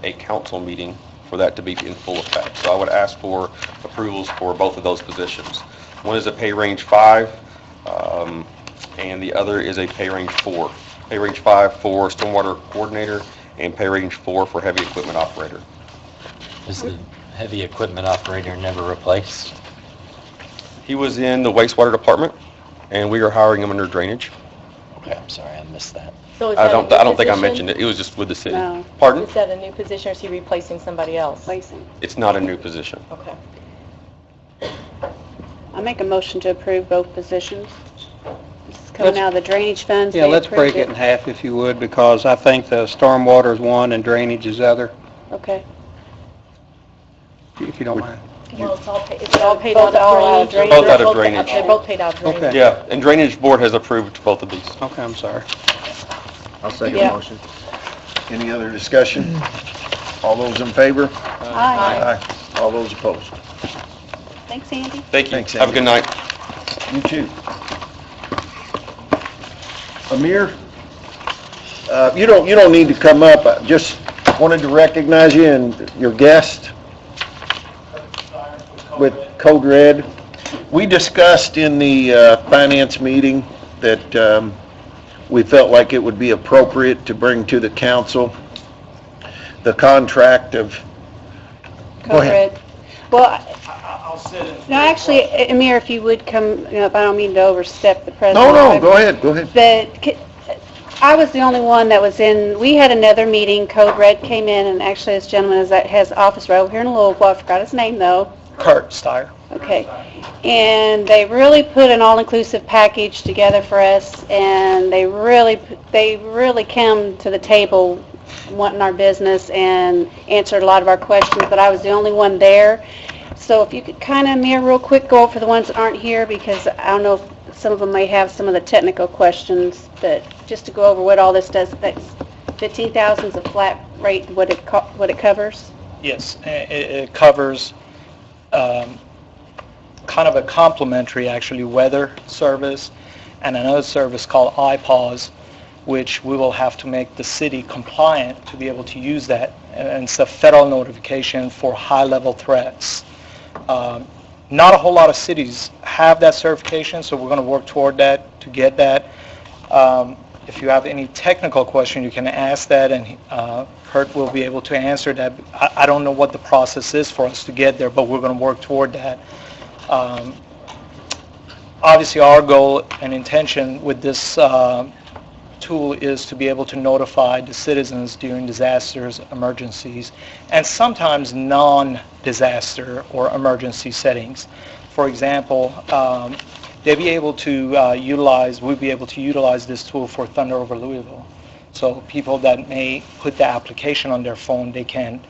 a council meeting for that to be in full effect. So I would ask for approvals for both of those positions. One is a pay range 5, and the other is a pay range 4. Pay range 5 for stormwater coordinator, and pay range 4 for heavy equipment operator. Is the heavy equipment operator never replaced? He was in the wastewater department, and we are hiring him under drainage. Okay, I'm sorry, I missed that. So is I that a don't new think I position? mentioned it. It was just with the city. No. Pardon? Is that a new position, or is he replacing somebody else? Placing. It's not a new position. Okay. I make a motion to approve both positions. This is coming out of the drainage funds. Yeah, They let's break approved it in half if you would, because I think the stormwater is one and drainage is other, Okay. if you don't mind. Well, it's all paid out of drainage? Both out of drainage. They're both paid out of drainage. Okay. Yeah, and Drainage Board has approved both of these. Okay, I'm sorry. I'll second the Yeah. motion. Any other discussion? All those in favor? Aye. Aye. All those opposed? Thanks, Andy. Thank you. Thanks, Have a good night. You too. Amir, you don't need to come up. I just wanted to recognize you and your guest with Code Red. We discussed in the finance meeting that we felt like it would be appropriate to bring to the council the contract of, Go ahead. Red. Well, no, actually, Amir, if you would come up, I don't mean to overstep the president. no, go ahead. I was the only one that was in, we had another meeting, Code Red came in, and actually this gentleman has office right over here in Louisville, I forgot his name though. Kurt Steyer. Okay. And they really put an all-inclusive package together for us, and they really came to the table wanting our business and answered a lot of our questions, but I was the only one there. So if you could kind of, Amir, real quick, go over the ones that aren't here, because I don't know if some of them may have some of the technical questions, but just to go over what all this does, that's 15,000 is a flat rate, what it covers? Yes, it covers kind of a complementary, actually, weather service and another service called iPause, which we will have to make the city compliant to be able to use that. And it's a federal notification for high-level threats. Not a whole lot of cities have that certification, so we're going to work toward that to get that. If you have any technical question, you can ask that, and Kurt will be able to answer that. I don't know what the process is for us to get there, but we're going to work toward that. Obviously, our goal and intention with this tool is to be able to notify the citizens during disasters, emergencies, and sometimes non-disaster or emergency settings. For example, we'll be able to utilize this tool for Thunder over Louisville. So people that may put the application on their phone, they can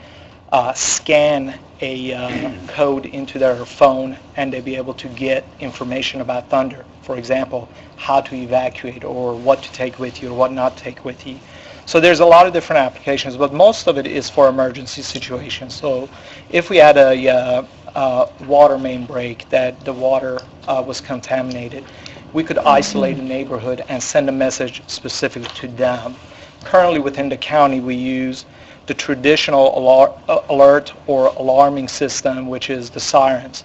scan a code into their phone and they be able to get information about thunder. For example, how to evacuate or what to take with you or what not to take with you. So there's a lot of different applications, but most of it is for emergency situations. So if we had a water main break that the water was contaminated, we could isolate a neighborhood and send a message specifically to them. Currently within the county, we use the traditional alert or alarming system, which is the sirens.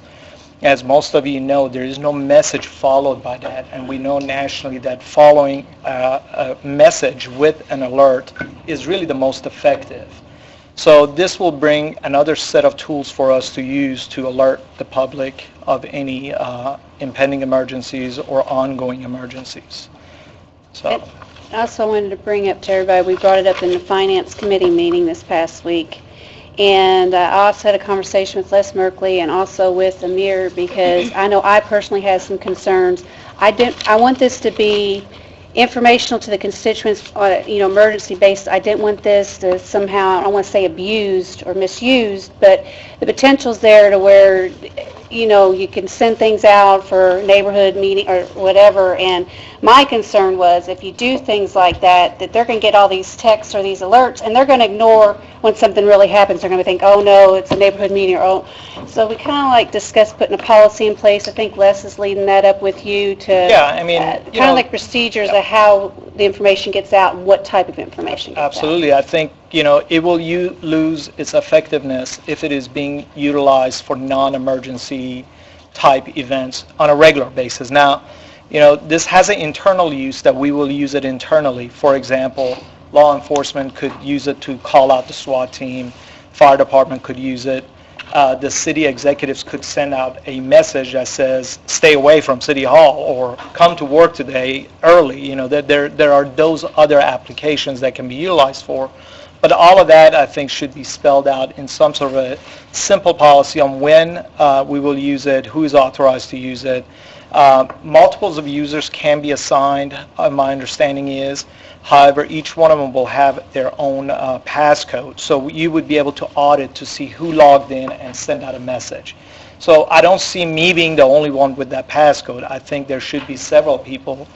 As most of you know, there is no message followed by that, and we know nationally that following a message with an alert is really the most effective. So this will bring another set of tools for us to use to alert the public of any impending emergencies or ongoing emergencies. So. I also wanted to bring up to everybody, we brought it up in the Finance Committee meeting this past week, and I also had a conversation with Les Merkley and also with Amir, because I know I personally had some concerns. I want this to be informational to the constituents, emergency based. I didn't want this to somehow, I don't want to say abused or misused, but the potential's there to where, you can send things out for neighborhood meeting or whatever, and my concern was if you do things like that they're going to get all these texts or these alerts, and they're going to ignore when something really happens. They're going to think, oh no, it's a neighborhood meeting, or so we kind of discussed putting a policy in place. I think Les is leading that up with you to kind of like procedures of how the information gets out and what type of information gets Absolutely. I think, it will lose its effectiveness if it is being utilized for non-emergency type events on a regular basis. Now, this has an internal use that we will use it internally. For example, law enforcement could use it to call out the SWAT team. Fire department could use it. The city executives could send out a message that says, stay away from City Hall or come to work today early. There are those other applications that can be utilized for. But all of that, I think, should be spelled out in some sort of a simple policy on when we will use it, who is authorized to use it. Multiples of users can be assigned, my understanding is. However, each one of them will have their own passcode. So you would be able to audit to see who logged in and send out a message. So I don't see me being the only one with that passcode. I think there should be several people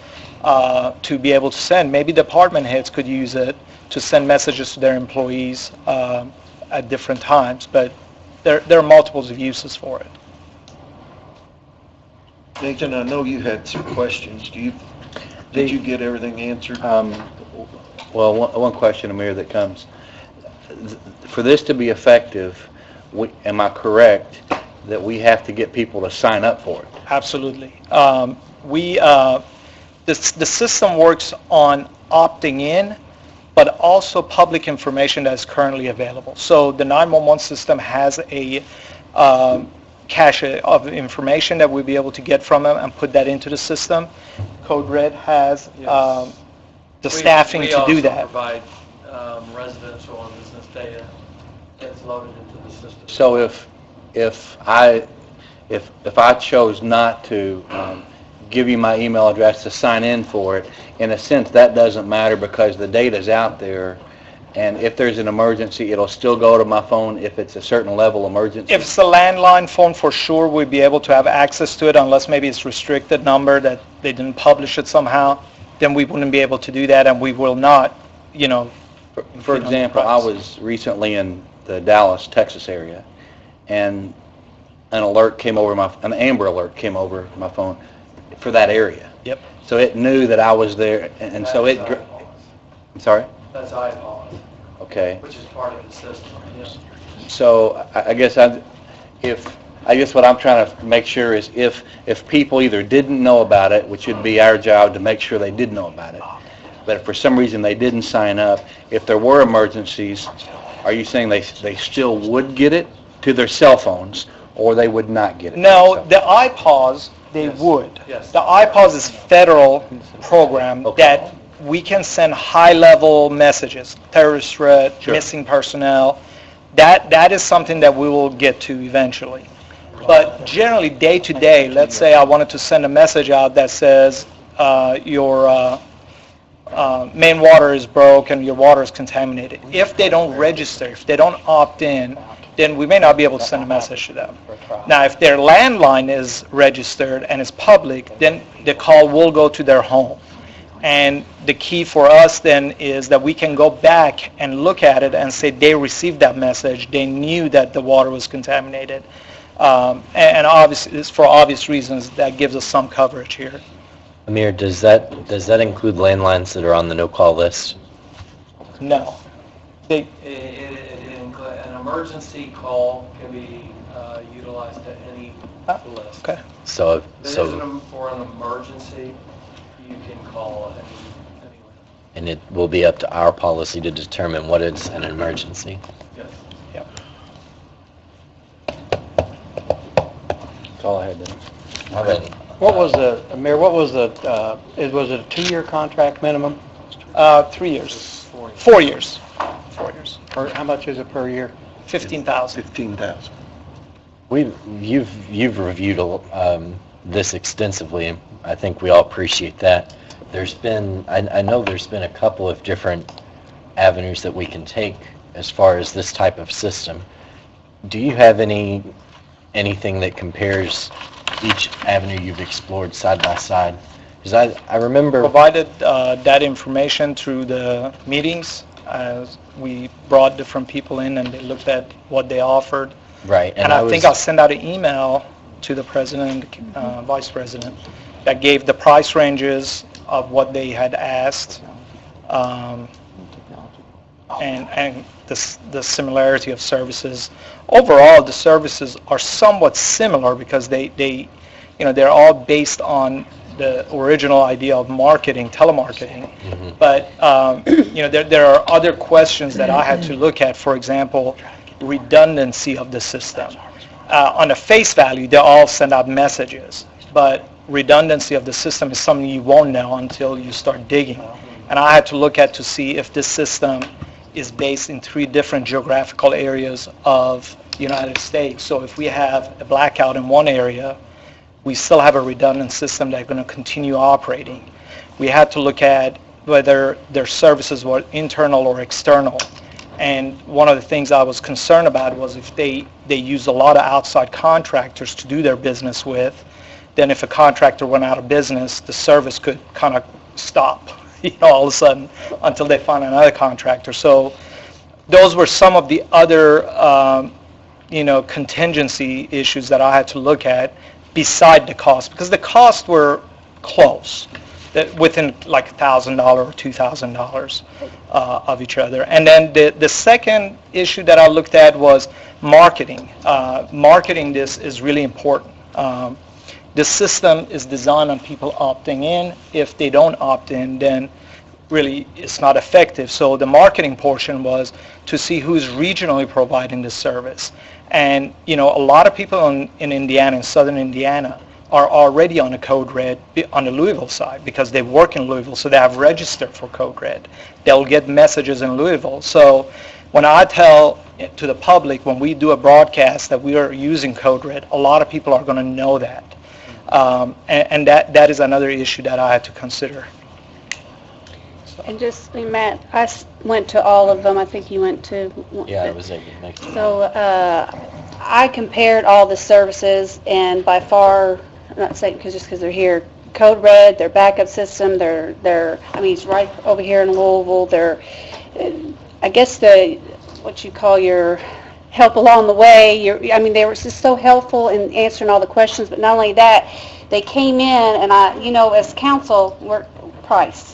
to be able to send. Maybe department heads could use it to send messages to their employees at different times. But there are multiples of uses for it. Nathan, I know you had some questions. Did you get everything answered? Well, one question, Amir, that comes. For this to be effective, am I correct that we have to get people to sign up for it? Absolutely. The system works on opting in, but also public information that is currently available. So the 911 system has a cache of information that we'll be able to get from them and put that into the system. Code Red has the staffing to do that. We also provide residential and business data that's loaded into the system. So if I chose not to give you my email address to sign in for it, in a sense that doesn't matter because the data's out there, and if there's an emergency it'll still go to my phone if it's a certain level emergency? If it's a landline phone, for sure we'd be able to have access to it, unless maybe it's restricted number that they didn't publish it somehow, then we wouldn't be able to do that, and we will not, For example, I was recently in the Dallas, Texas area, and an alert came over an Amber Alert came over my phone for that area. Yep. So it knew that I was there, and so it... I'm sorry? That's iPod, Okay. which is part of the system. Yes. So I guess what I'm trying to make sure is if people either didn't know about it, which would be our job to make sure they did know about it, but if for some reason they didn't sign up, if there were emergencies, are you saying they still would get it to their cell phones, or they would not get it? No, the iPods, they would. Yes. The iPods is federal program that we can send high-level messages, terrorist threat, missing personnel. That is something that we will get to eventually. But generally, day to day, let's say I wanted to send a message out that says your main water is broke and your water is contaminated. If they don't register, if they don't opt in, then we may not be able to send a message to them. Now, if their landline is registered and is public, then the call will go to their home. And the key for us then is that we can go back and look at it and say they received that message, they knew that the water was contaminated. And obviously, for obvious reasons, that gives us some coverage here. Amir, does that include landlines that are on the no-call list? No. They, An emergency call can be utilized at any list. okay. So, For an emergency, you can call anywhere. and it will be up to our policy to determine what is an emergency? Yes. Yep. That's all I had then. Okay. What was the, Mayor, was it a 2-year contract minimum? 3 years. 4 years. 4 years. How much is it per year? 15,000. 15,000. You've reviewed this extensively, and I think we all appreciate that. I know there's been a couple of different avenues that we can take as far as this type of system. Do you have anything that compares each avenue you've explored side by side? Because I remember... Provided that information through the meetings, as we brought different people in and they looked at what they offered. Right. And I think I'll send out an email to the president and vice president that gave the price ranges of what they had asked, and the similarity of services. Overall, the services are somewhat similar because they're all based on the original idea of marketing, telemarketing. Mm-hmm. But there are other questions that I had to look at. For example, redundancy of the system. On the face value, they all send out messages, but redundancy of the system is something you won't know until you start digging. And I had to look at to see if this system is based in 3 different geographical areas of the United States. So if we have a blackout in one area, we still have a redundant system that's going to continue operating. We had to look at whether their services were internal or external. And one of the things I was concerned about was if they use a lot of outside contractors to do their business with, then if a contractor went out of business, the service could kind of stop, all of a sudden, until they find another contractor. So those were some of the other, contingency issues that I had to look at beside the cost, because the costs were close, within like $1,000 or $2,000 of each other. And then the second issue that I looked at was marketing. Marketing this is really important. The system is designed on people opting in. If they don't opt in, then really it's not effective. So the marketing portion was to see who's regionally providing the service. And, a lot of people in Indiana, in southern Indiana, are already on a Code Red on the Louisville side because they work in Louisville, so they have registered for Code Red. They'll get messages in Louisville. So when I tell to the public, when we do a broadcast that we are using Code Red, a lot of people are going to know that. And that is another issue that I had to consider. And just, Matt, I went to all of them. I think you went to... Yeah, I was able to make it. So I compared all the services, and by far, I'm not saying just because they're here, Code Red, their backup system, it's right over here in Louisville. I guess what you call your help along the way. They were just so helpful in answering all the questions. But not only that, they came in, and as council, we're priced.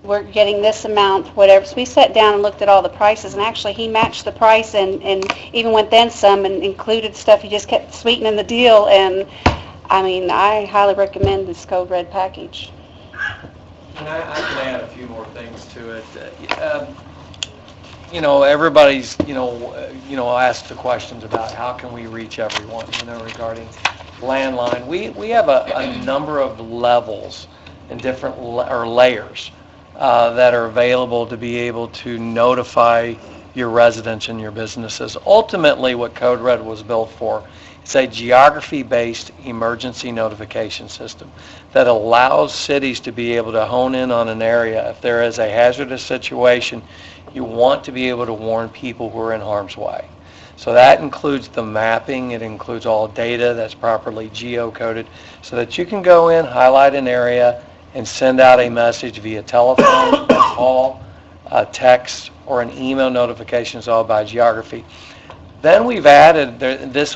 We're getting this amount, whatever. So we sat down and looked at all the prices, and actually he matched the price and even went then some and included stuff. He just kept sweetening the deal, and I highly recommend this Code Red package. And I can add a few more things to it. Everybody's, asked the questions about how can we reach everyone, regarding landline. We have a number of levels and different layers that are available to be able to notify your residents and your businesses. Ultimately, what Code Red was built for, it's a geography-based emergency notification system that allows cities to be able to hone in on an area. If there is a hazardous situation, you want to be able to warn people who are in harm's way. So that includes the mapping, it includes all data that's properly geocoded, so that you can go in, highlight an area, and send out a message via telephone, call, text, or an email notifications all by geography. Then we've added, this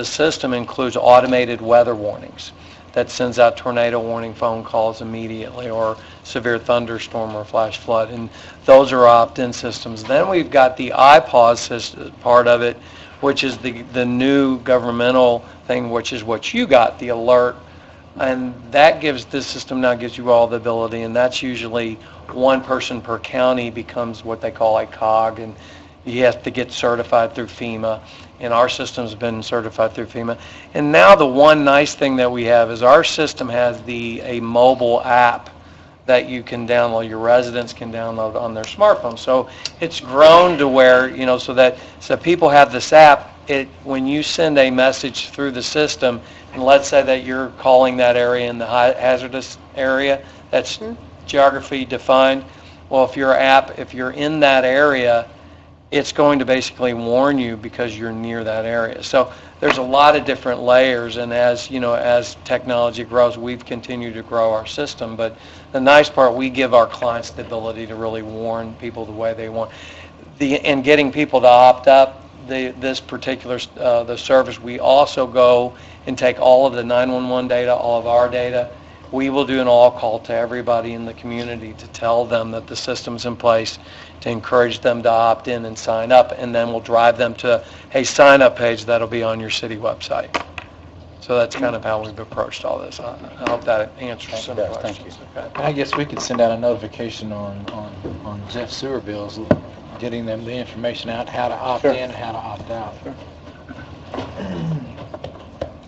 system includes automated weather warnings that sends out tornado warning phone calls immediately, or severe thunderstorm or flash flood, and those are opt-in systems. Then we've got the iPause system, part of it, which is the new governmental thing, which is what you got, the alert, and that gives, this system now gives you all the ability, and that's usually one person per county becomes what they call a COG, and you have to get certified through FEMA, and our system's been certified through FEMA. And now the one nice thing that we have is our system has a mobile app that you can download, your residents can download on their smartphone. So it's grown to where, so people have this app, when you send a message through the system, and let's say that you're calling that area in the hazardous area, that's geography defined, well, if you're in that area, it's going to basically warn you because you're near that area. So there's a lot of different layers, and as technology grows, we've continued to grow our system. But the nice part, we give our clients the ability to really warn people the way they want. And getting people to opt up, this particular the service, we also go and take all of the 911 data, all of our data. We will do an all call to everybody in the community to tell them that the system's in place, to encourage them to opt in and sign up, and then we'll drive them to a sign-up page that'll be on your city website. So that's kind of how we've approached all this. I hope that answers some questions. Okay. And I guess we could send out a notification on Jeff's sewer bills, getting them the information out, how to opt in and how to opt out.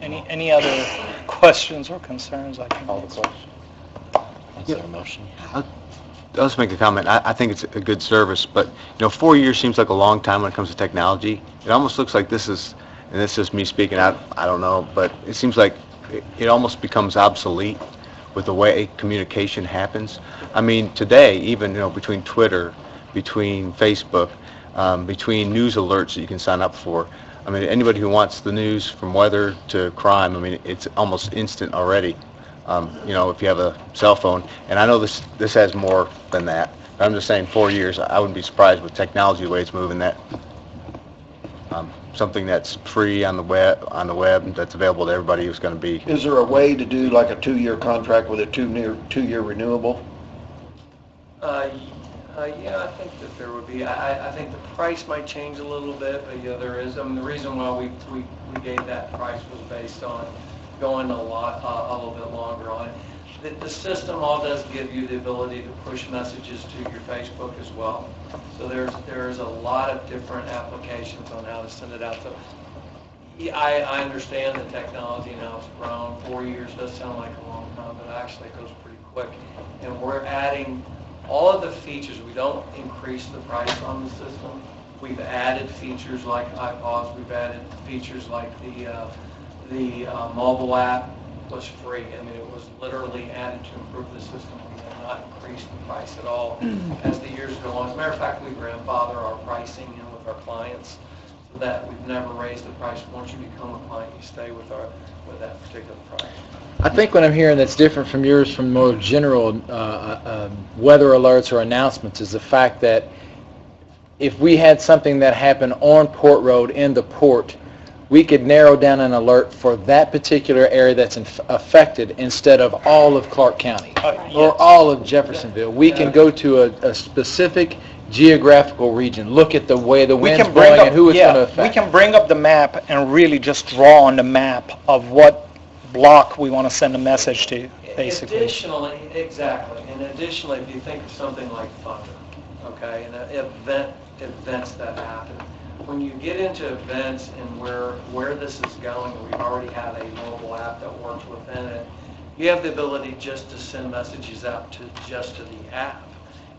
Any other questions or concerns? I can All the questions. Is there a motion? I'll just make a comment. I think it's a good service, but, 4 years seems like a long time when it comes to technology. It almost looks like this is, and this is me speaking out, I don't know, but it seems like it almost becomes obsolete with the way communication happens. I mean, today, even, between Twitter, between Facebook, between news alerts that you can sign up for, I mean, anybody who wants the news from weather to crime, I mean, it's almost instant already, if you have a cell phone. And I know this has more than that. But I'm just saying 4 years, I wouldn't be surprised with technology the way it's moving that something that's free on the web that's available to everybody who's going to be. Is there a way to do like a 2-year contract with a 2-year renewable? Yeah, I think that there would be. I think the price might change a little bit, but yeah, there is. I mean, the reason why we gave that price was based on going a little bit longer on it. The system all does give you the ability to push messages to your Facebook as well. So there's a lot of different applications on how to send it out. So I understand the technology and how it's grown. 4 years does sound like a long time, but actually it goes pretty quick. And we're adding all of the features. We don't increase the price on the system. We've added features like iPause. We've added features like the mobile app was free. I mean, it was literally added to improve the system. We have not increased the price at all as the years go on. As a matter of fact, we grandfather our pricing in with our clients so that we've never raised the price. Once you become a client, you stay with that particular price. I think what I'm hearing that's different from yours, from more general weather alerts or announcements, is the fact that if we had something that happened on Port Road in the port, we could narrow down an alert for that particular area that's affected instead of all of Clark County or all of Jeffersonville. We can go to a specific geographical region, look at the way the wind's blowing and who it's going to affect. We can bring up the map and really just draw on the map of what block we want to send a message to, basically. Additionally, exactly. And additionally, if you think of something like thunder, okay, and events that happen, when you get into events and where this is going, and we already have a mobile app that works within it, you have the ability just to send messages out to the app.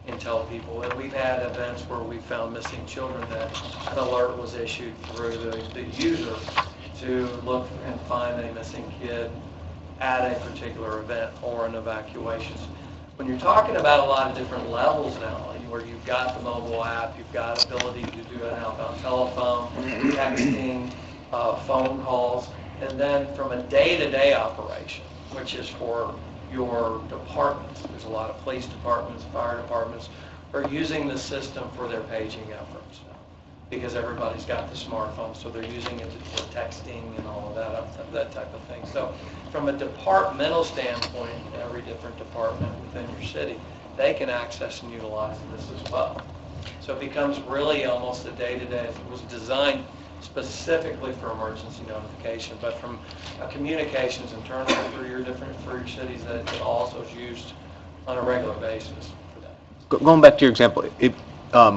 and tell people. And we've had events where we found missing children that an alert was issued through the user to look and find a missing kid at a particular event or an evacuation. When you're talking about a lot of different levels now, where you've got the mobile app, you've got ability to do an outbound telephone, texting, phone calls, and then from a day-to-day operation, which is for your departments. There's a lot of police departments, fire departments are using the system for their paging efforts now, because everybody's got the smartphone, so they're using it for texting and all of that type of thing. So from a departmental standpoint, every different department within your city, they can access and utilize this as well. So it becomes really almost a day-to-day. It was designed specifically for emergency notification, but from communications internally for your cities, that it also is used on a regular basis for that. Going back to your example,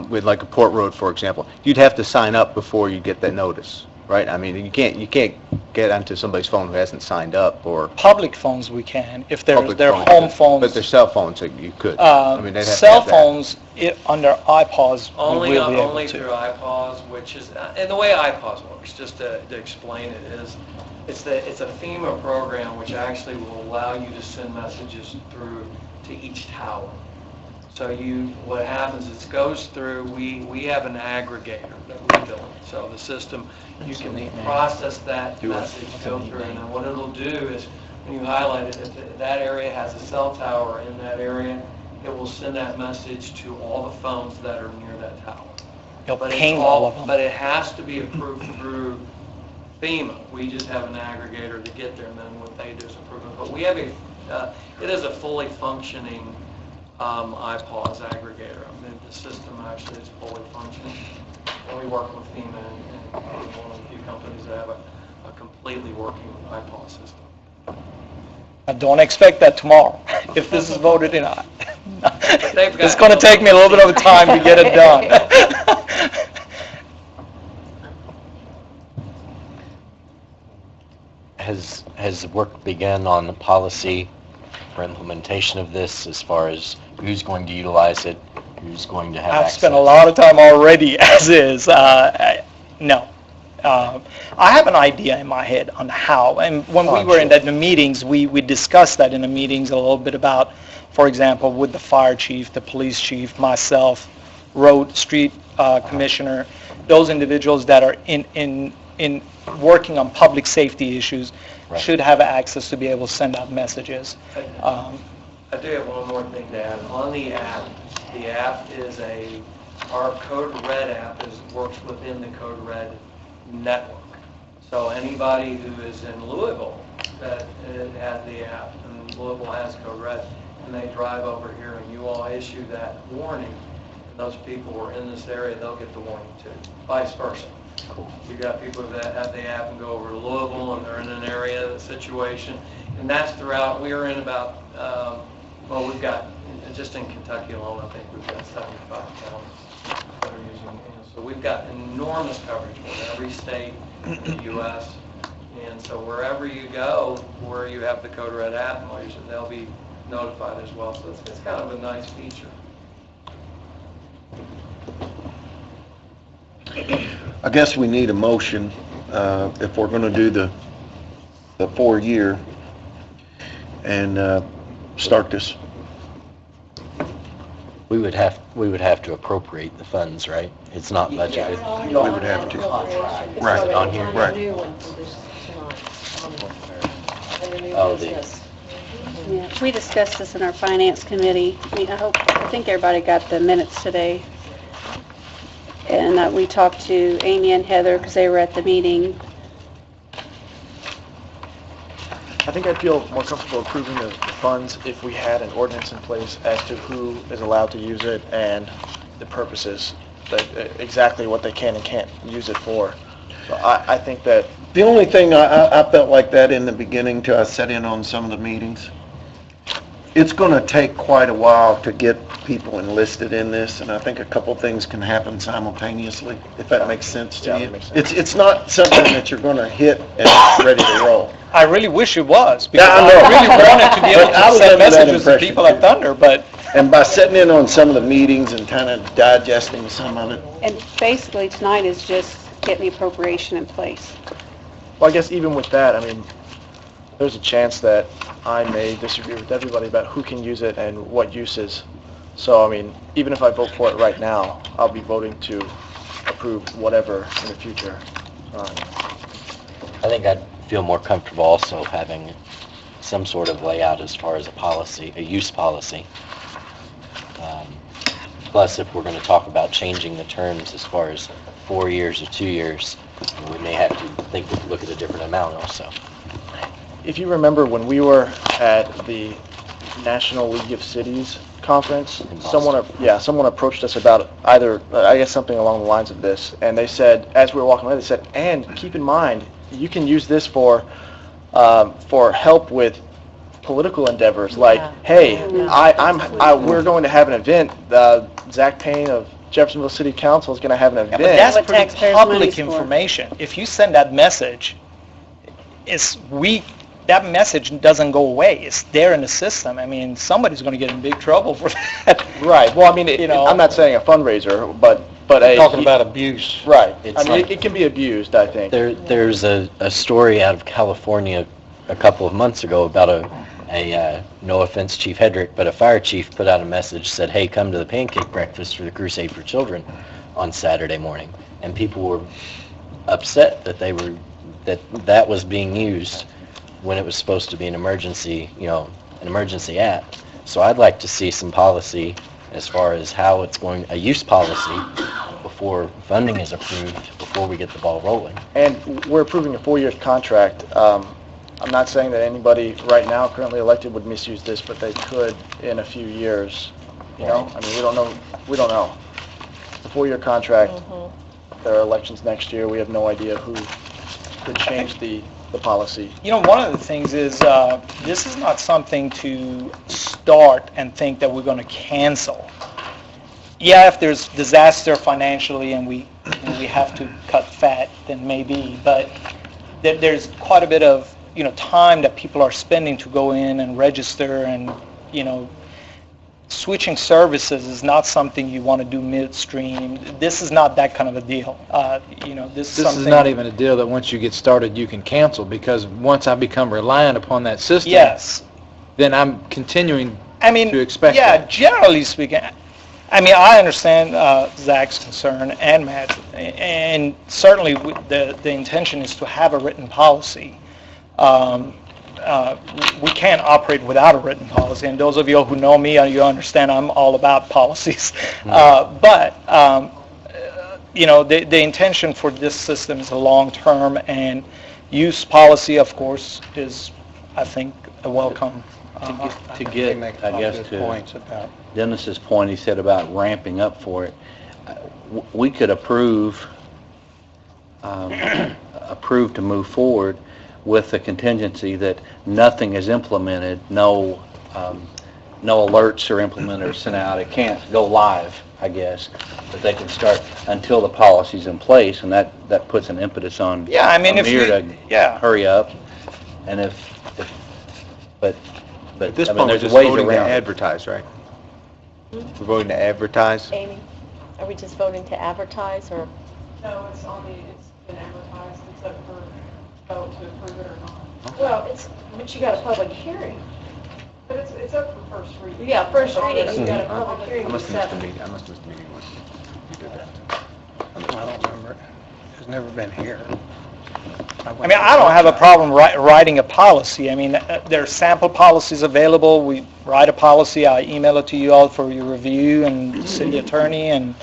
with like a Port Road, for example, you'd have to sign up before you get that notice, right? I mean, you can't get onto somebody's phone who hasn't signed up, or Public phones we can, if they're public their phones, home phones. But their cell phones, you could. I mean, they'd have to Cell have that. phones, under iPods, we Only will be able only to. through iPods, which is, and the way iPods works, just to explain it, is it's a FEMA program which actually will allow you to send messages through to each tower. So what happens is it goes through, we have an aggregator that we build. So the system, you can process that message, go through, and then what it'll do is, when you highlight it, if that area has a cell tower in that area, it will send that message to all the phones that are near that tower. You'll But ping it's all of them. But it has to be approved through FEMA. We just have an aggregator to get there, and then what they do is approve it. But we have it is a fully functioning iPods aggregator. I mean, the system actually is fully functioning. And we work with FEMA and one of the few companies that have a completely working iPod system. I don't expect that tomorrow, if this is voted in. They've got- It's going to take me a little bit of time to get it done. Has work begun on the policy for implementation of this, as far as who's going to utilize it, who's going to have I've access? spent a lot of time already as is. No. I have an idea in my head on how, and when we were in the meetings, we discussed that in the meetings a little bit about, for example, with the fire chief, the police chief, myself, road, street commissioner, those individuals that are in working on public safety issues Right. should have access to be able to send out messages. I do have one more thing to add. On the app is our Code Red app works within the Code Red network. So anybody who is in Louisville that has the app, and Louisville has Code Red, and they drive over here and you all issue that warning, and those people who are in this area, they'll get the warning too, vice versa. You got people that have the app and go over to Louisville and they're in an area, a situation, and that's throughout. We are in about, we've got, just in Kentucky alone, I think we've got 75 counties that are using it. So we've got enormous coverage with every state in the U.S. And so wherever you go, where you have the Code Red app, they'll be notified as well. So it's kind of a nice feature. I guess we need a motion, if we're gonna do the 4-year and, start this. We would have to appropriate the funds, right? It's not budgeted. We would have to. Right. On here? Right. Oh, Yeah, we discussed this in our finance committee. I think everybody got the minutes today. And we talked to Amy and Heather because they were at the meeting. I think I'd feel more comfortable approving the funds if we had an ordinance in place as to who is allowed to use it and the purposes, exactly what they can and can't use it for. So I think that... The only thing, I felt like that in the beginning till I sat in on some of the meetings. It's gonna take quite a while to get people enlisted in this, and I think a couple things can happen simultaneously, if that makes sense to Yeah, you. that makes sense. It's not something that you're gonna hit and it's ready to roll. I really wish it was, because Yeah, I know. I really wanted to be able But I to was send under that messages to impression, people at too. Thunder, but And by sitting in on some of the meetings and kind of digesting some of it, And basically, tonight is just getting the appropriation in place. Well, I guess even with that, I mean, there's a chance that I may disagree with everybody about who can use it and what uses. So, I mean, even if I vote for it right now, I'll be voting to approve whatever in the future. I think I'd feel more comfortable also having some sort of layout as far as a policy, a use policy. Plus, if we're going to talk about changing the terms as far as 4 years or 2 years, we may have to look at a different amount also. If you remember when we were at the National League of Cities conference, someone approached us about either, I guess something along the lines of this, and they said, as we were walking away, they said, and keep in mind, you can use this for help with political endeavors, like, hey, we're going to have an event, Zach Payne of Jeffersonville City Council is going to have an event. But that's What pretty taxpayers' public money's for. information. If you send that message, that message doesn't go away. It's there in the system. I mean, somebody's going to get in big trouble for that. Right. Well, I mean, I'm not saying a fundraiser, but Talking about abuse. Right. It's I mean, like- it can be abused, I think. There's a story out of California a couple of months ago about a no offense, Chief Hedrick, but a fire chief put out a message, said, hey, come to the pancake breakfast for the Crusade for Children on Saturday morning. And people were upset that was being used when it was supposed to be an emergency act. So I'd like to see some policy as far as how it's going, a use policy before funding is approved, before we get the ball rolling. And we're approving a 4-year contract. I'm not saying that anybody right now currently elected would misuse this, but they could in a few years. You know, I mean, we don't know. It's a 4-year contract. There are elections next year. We have no idea who could change the policy. You know, one of the things is, this is not something to start and think that we're going to cancel. Yeah, if there's disaster financially and we have to cut fat, then maybe, but there's quite a bit of, time that people are spending to go in and register, and, switching services is not something you want to do midstream. This is not that kind of a deal. This This is not even a deal that once you get started, you can cancel, because once I become reliant upon that system, Yes. then I'm continuing I mean, to expect yeah, that. generally speaking, I mean, I understand Zach's concern and Matt, and certainly the intention is to have a written policy. We can't operate without a written policy, and those of you who know me, you understand I'm all about policies. But the intention for this system is a long-term, and use policy, of course, is, I think, a welcome. To get, I guess, to Dennis's point, he said about ramping up for it, we could approve to move forward with the contingency that nothing is implemented, no alerts are implemented or sent out. It can't go live, I guess, but they can start until the policy's in place, and that puts an impetus on Amir to hurry up. And but At this I mean, point, we're there's just ways voting to around it. advertise, right? We're voting to advertise? Amy, are we just voting to advertise, or? No, it's been advertised, except for vote to approve it or not. Well, but you got a public hearing. But it's up for first reading. Yeah, first reading, you got a public I hearing. must have missed the meeting, I must have missed the meeting when you did that. I don't remember it. It's never been here. I mean, I don't have a problem writing a policy. I mean, there are sample policies available. We write a policy, I email it to you all for your review, and the city attorney and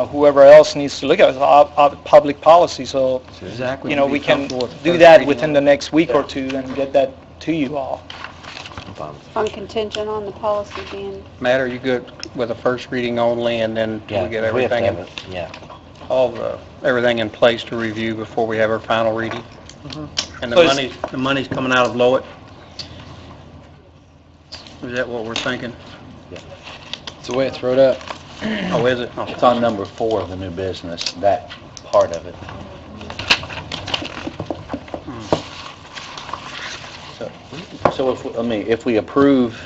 whoever else needs to look at it. It's a public policy, so, we can do that within the next week or two and get that to you all. On contingent on the policy being, Matt, are you good with a first reading only, and then we get everything everything in place to review before we have our final reading? And the money's coming out of Lowit? Is that what we're thinking? It's the way it's wrote up. Oh, is it? It's on number 4 of the new business, that part of it. So if we approve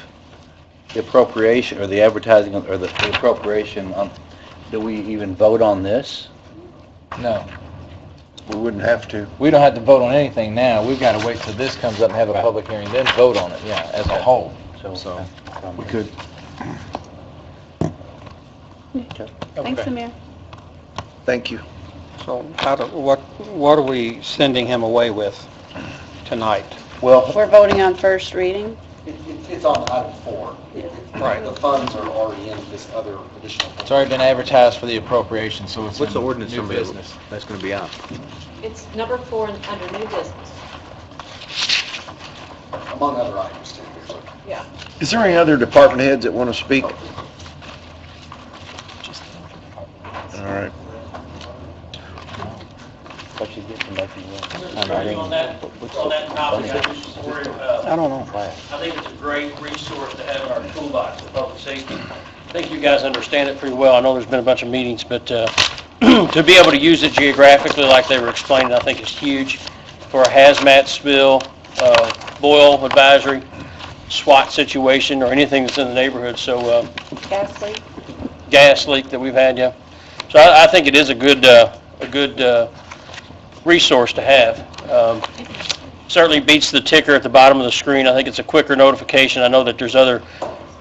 the appropriation, or the advertising, or the appropriation, do we even vote on this? No. We wouldn't have to. We don't have to vote on anything now. We've got to wait till this comes up and have a public hearing, then vote on it, yeah, as a whole. So, We could. Thanks, Amir. Thank you. So what are we sending him away with tonight? Well, We're voting on first reading. It's on item 4. Right. The funds are already in this other additional. It's already been advertised for the appropriation, so it's What's the in ordinance new number business. that's going to be out? It's number 4 under new business. Among other items too. Yeah. is there any other department heads that want to speak? All right. what you get from On that topic, I just worried about, I don't know. I think it's a great resource to have in our toolbox for public safety. I think you guys understand it pretty well. I know there's been a bunch of meetings, but to be able to use it geographically like they were explaining, I think is huge for a hazmat spill, boil advisory, SWAT situation, or anything that's in the neighborhood. So gas leak that we've had, yeah. So I think it is a good resource to have. Certainly beats the ticker at the bottom of the screen. I think it's a quicker notification. I know that there's other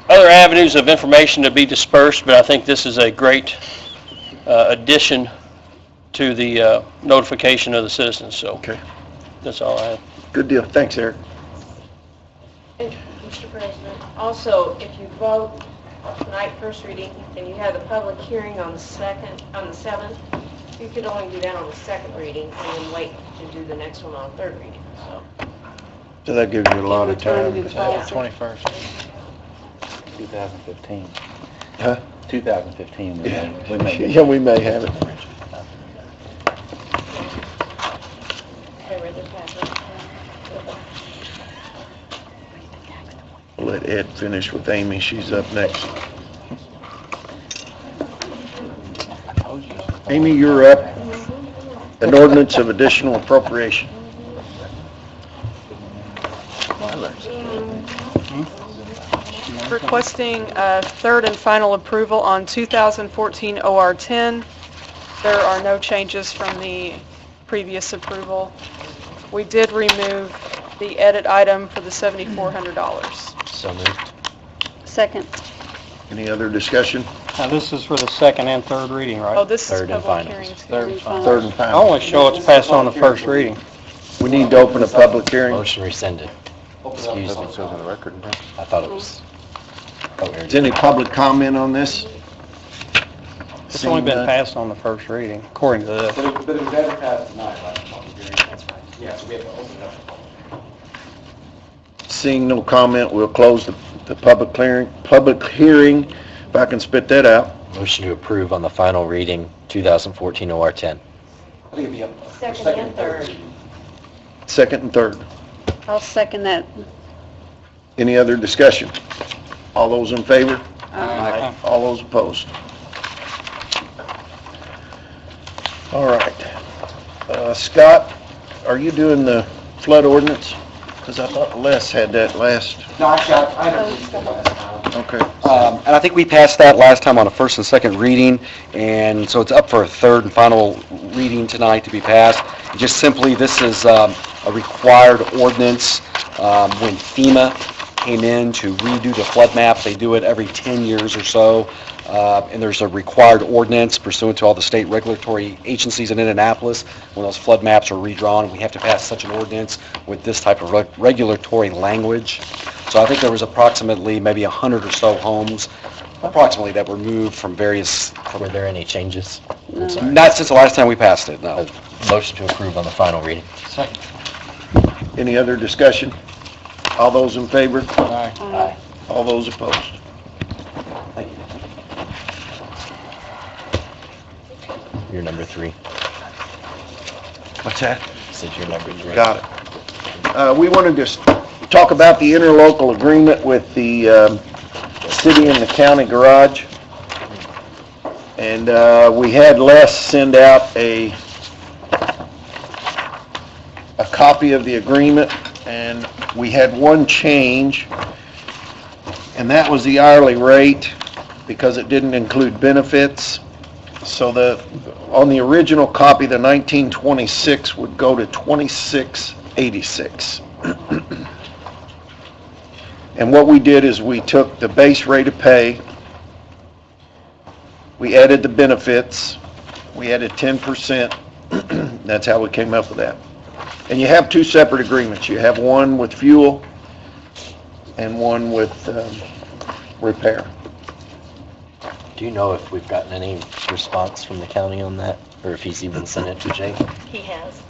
avenues of information to be dispersed, but I think this is a great addition to the notification of the citizens. So Okay. that's all I have. Good deal. Thanks, Eric. Mr. President, also, if you vote tonight first reading and you have the public hearing on the 7th, you could only do that on the second reading and then wait to do the next one on third reading, so. So that gives you a lot of time. 21st. 2015. Huh? 2015. Yeah. We may- Yeah, we may have it. Okay, read the packet. We'll let Ed finish with Amy. She's up next. Amy, you're up. An ordinance of additional appropriation. Requesting third and final approval on 2014 OR 10. There are no changes from the previous approval. We did remove the edit item for the $7,400. So moved. Second. Any other discussion? Now, this is for the second and third reading, right? Oh, this is Third and public final. hearing. Third and I final. only show it's passed on the first reading. We need to open a public hearing. Motion rescinded. Excuse me. I thought it was... Is any public comment on this? It's only been passed on the first reading, according to this. But it was advertised tonight, right? Public hearing, that's right. Yeah, so we have to open it up. Seeing no comment, we'll close the public hearing, if I can spit that out. Motion to approve on the final reading, 2014 OR 10. I think it'd be up. Second and third. Second and third. I'll second that. Any other discussion? All those in favor? Aye. All those opposed? All right. Scott, are you doing the flood ordinance? Because I thought Les had that last. No, actually, I never used it last time. Okay. And I think we passed that last time on a first and second reading, and so it's up for a third and final reading tonight to be passed. Just simply, this is a required ordinance. When FEMA came in to redo the flood map, they do it every 10 years or so, and there's a required ordinance pursuant to all the state regulatory agencies in Indianapolis. When those flood maps are redrawn, we have to pass such an ordinance with this type of regulatory language. So I think there was approximately maybe 100 or so homes, approximately, that were moved from various... Were there any changes? Not since the last time we passed it, no. Motion to approve on the final reading. Second. Any other discussion? All those in favor? Aye. Aye. All those opposed? Thank you. You're number 3. What's that? Said you're number 3. Got it. We wanted to talk about the interlocal agreement with the city and the county garage. And we had Les send out a copy of the agreement, and we had one change. And that was the hourly rate because it didn't include benefits. So on the original copy, the 1926 would go to 2686. And what we did is we took the base rate of pay, we added the benefits, we added 10%. That's how we came up with that. And you have two separate agreements. You have one with fuel and one with repair. Do you know if we've gotten any response from the county on that, or if he's even sent it to Jake? He has.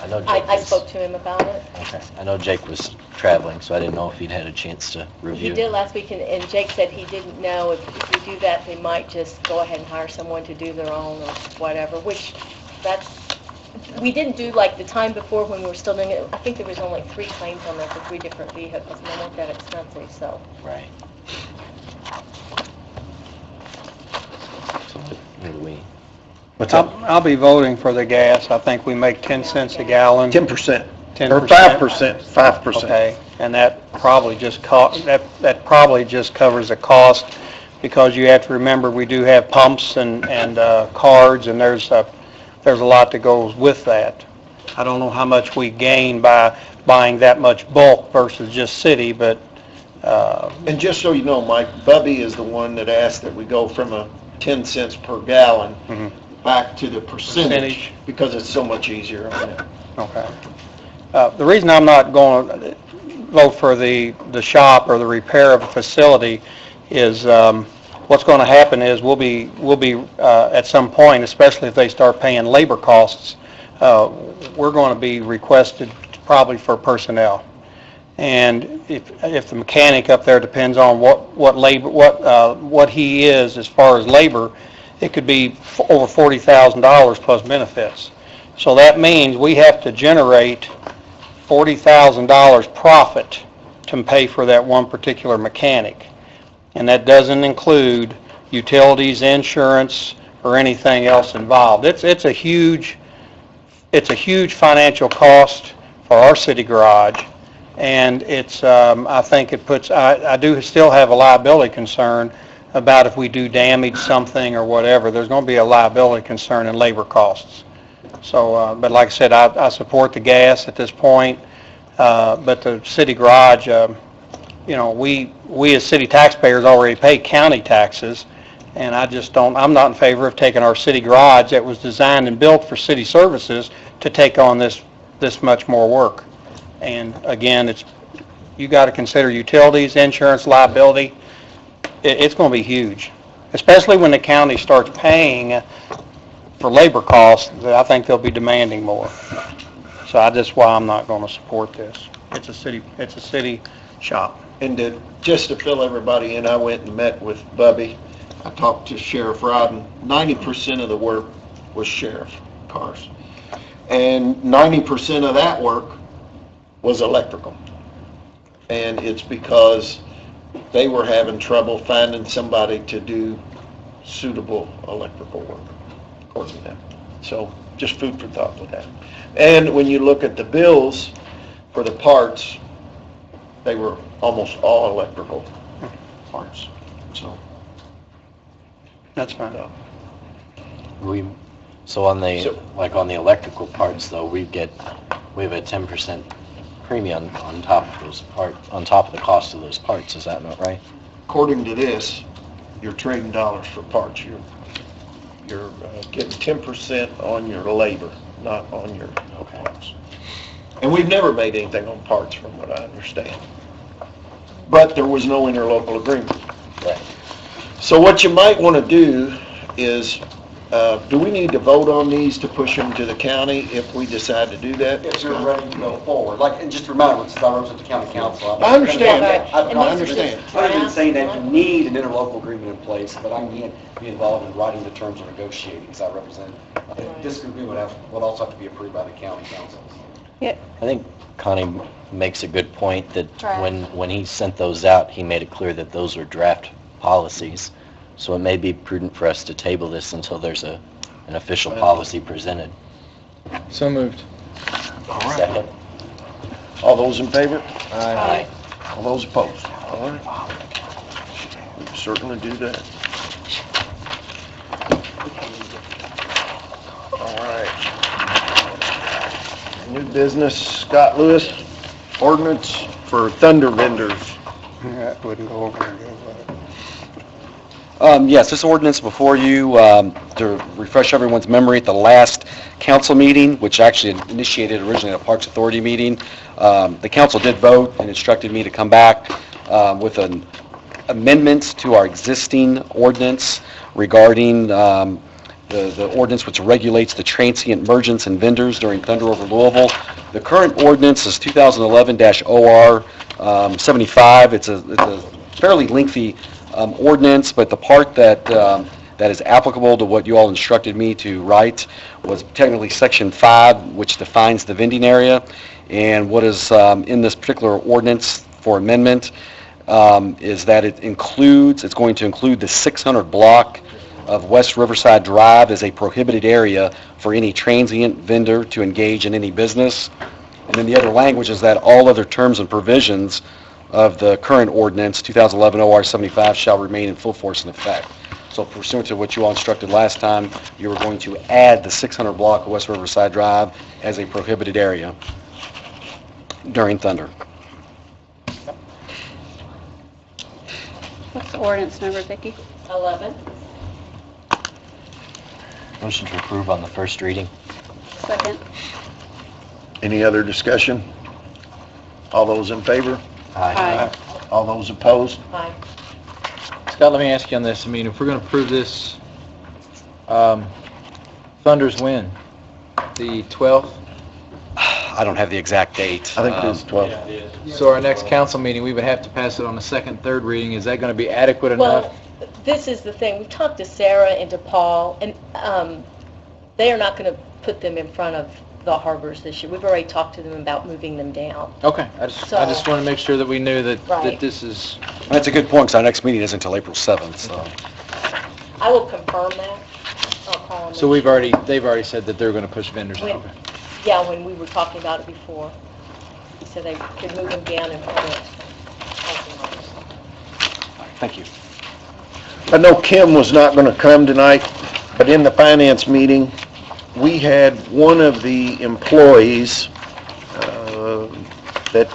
I know Jake I was- spoke to him about it. Okay. I know Jake was traveling, so I didn't know if he'd had a chance to He review. did last week, and Jake said he didn't know if we do that, they might just go ahead and hire someone to do their own or whatever, which we didn't do like the time before when we were still doing it. I think there was only 3 claims on there for 3 different vehicles, and they weren't that expensive, so. Right. So what do we? What's up? I'll be voting for the gas. I think we make 10 cents a gallon. 10%. 10%. Or 5%, 5%. Okay, and that probably just that probably just covers the cost, because you have to remember, we do have pumps and cards, and there's a lot that goes with that. I don't know how much we gain by buying that much bulk versus just city, but, And just so you know, Mike, Bubby is the one that asked that we go from a 10 cents per gallon back to the percentage, because it's so much easier on it. okay. The reason I'm not going to vote for the shop or the repair of a facility is, what's going to happen is we'll be at some point, especially if they start paying labor costs, we're going to be requested probably for personnel. And if the mechanic up there depends on what he is as far as labor, it could be over $40,000 plus benefits. So that means we have to generate $40,000 profit to pay for that one particular mechanic. And that doesn't include utilities, insurance, or anything else involved. It's a huge financial cost for our city garage, and it's, I think it puts, I do still have a liability concern about if we do damage something or whatever, there's going to be a liability concern in labor costs. So, but like I said, I support the gas at this point, but the city garage, we as city taxpayers already pay county taxes, and I'm not in favor of taking our city garage that was designed and built for city services to take on this much more work. And again, you got to consider utilities, insurance, liability. It's going to be huge, especially when the county starts paying for labor costs. I think they'll be demanding more. So that's why I'm not going to support this. It's a city shop. And just to fill everybody in, I went and met with Bubby. I talked to Sheriff Rodden. 90% of the work was sheriff cars. And 90% of that work was electrical. And it's because they were having trouble finding somebody to do suitable electrical work, according to them. So just food for thought with that. And when you look at the bills for the parts, they were almost all electrical parts. So that's fine. So on the electrical parts though, we have a 10% premium on top of the cost of those parts. Is that not right? According to this, you're trading dollars for parts. You're getting 10% on your labor, not on your parts. And we've never made anything on parts, from what I understand. But there was no interlocal agreement. Right. So what you might want to do is, do we need to vote on these to push them to the county if we decide to do that? If you're ready to go forward, and just remember, since I represent the county council. I understand. I I understand. I'm not even saying that you need an interlocal agreement in place, but I can't be involved in writing the terms or negotiating, because I represent, this agreement would also have to be approved by the county council. Yeah. I think Connie makes a good point that Draft. when he sent those out, he made it clear that those were draft policies. So it may be prudent for us to table this until there's an official policy presented. So moved. All right. Second. All those in favor? Aye. All those opposed? All right. we can certainly do that. All right. New business, Scott Lewis, ordinance for thunder vendors. Yeah, wouldn't go over there. Yes, this ordinance before you, to refresh everyone's memory, at the last council meeting, which actually initiated originally a Parks Authority meeting, the council did vote and instructed me to come back with an amendment to our existing ordinance regarding the ordinance which regulates the transient merchants and vendors during Thunder over Louisville. The current ordinance is 2011-OR 75. It's a fairly lengthy ordinance, but the part that is applicable to what you all instructed me to write was technically Section 5, which defines the vending area. And what is in this particular ordinance for amendment is that it's going to include the 600 block of West Riverside Drive as a prohibited area for any transient vendor to engage in any business. And then the other language is that all other terms and provisions of the current ordinance, 2011 OR 75, shall remain in full force and effect. So pursuant to what you all instructed last time, you were going to add the 600 block of West Riverside Drive as a prohibited area during Thunder. What's the ordinance number, Vicki? 11. Motion to approve on the first reading. Second. Any other discussion? All those in favor? Aye. All those opposed? Aye. Scott, let me ask you on this. I mean, if we're going to approve this, Thunder's when? The 12th? I don't have the exact date. I think it is 12. So our next council meeting, we would have to pass it on the second, third reading. Is that going to be adequate enough? Well, this is the thing. We've talked to Sarah and to Paul, and they are not going to put them in front of the harbors this year. We've already talked to them about moving them down. Okay, I just want to make sure that we knew that Right. this is... That's a good point, because our next meeting isn't until April 7th, so. I will confirm that. I'll call them. So they've already said that they're going to push vendors out. When- Yeah, when we were talking about it before. He said they could move them down in front of housing harbors. Thank you. I know Kim was not going to come tonight, but in the finance meeting, we had one of the employees that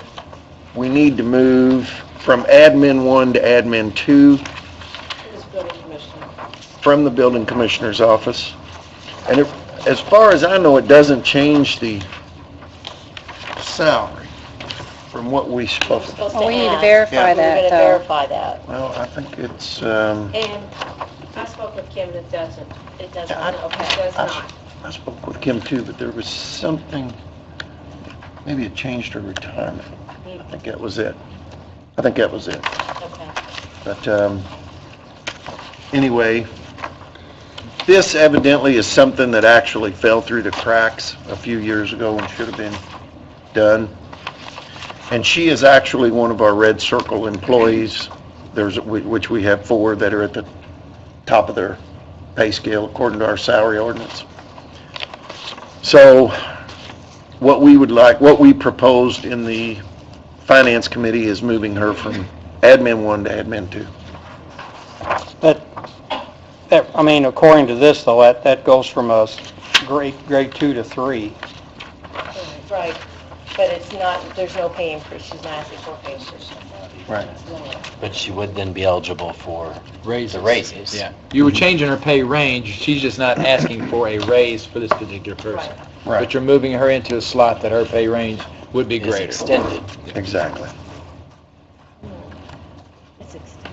we need to move from admin 1 to admin 2 This building commissioner. from the building commissioner's office. And as far as I know, it doesn't change the salary from what we spoke about. Supposed Well, we need to ask. verify that, We're going to though. verify that. Well, I think it's, And I spoke with Kim, and it doesn't, It doesn't, Yeah, okay. it does not. I spoke with Kim too, but there was something, maybe it changed her retirement. I think that was it. Okay. But, anyway, this evidently is something that actually fell through the cracks a few years ago and should have been done. And she is actually one of our Red Circle employees, which we have 4 that are at the top of their pay scale according to our salary ordinance. So what we proposed in the Finance Committee is moving her from admin 1 to admin 2. I mean, according to this, though, that goes from a grade 2 to 3. Right, but it's not, there's no pay increase. She's not asking for a pay increase. Right. But she would then be eligible for Raises. the raises. Yeah. You were changing her pay range. She's just not asking for a raise for this particular person. Right. But you're moving her into a slot that her pay range would be Is greater. extended. Exactly. It's extended.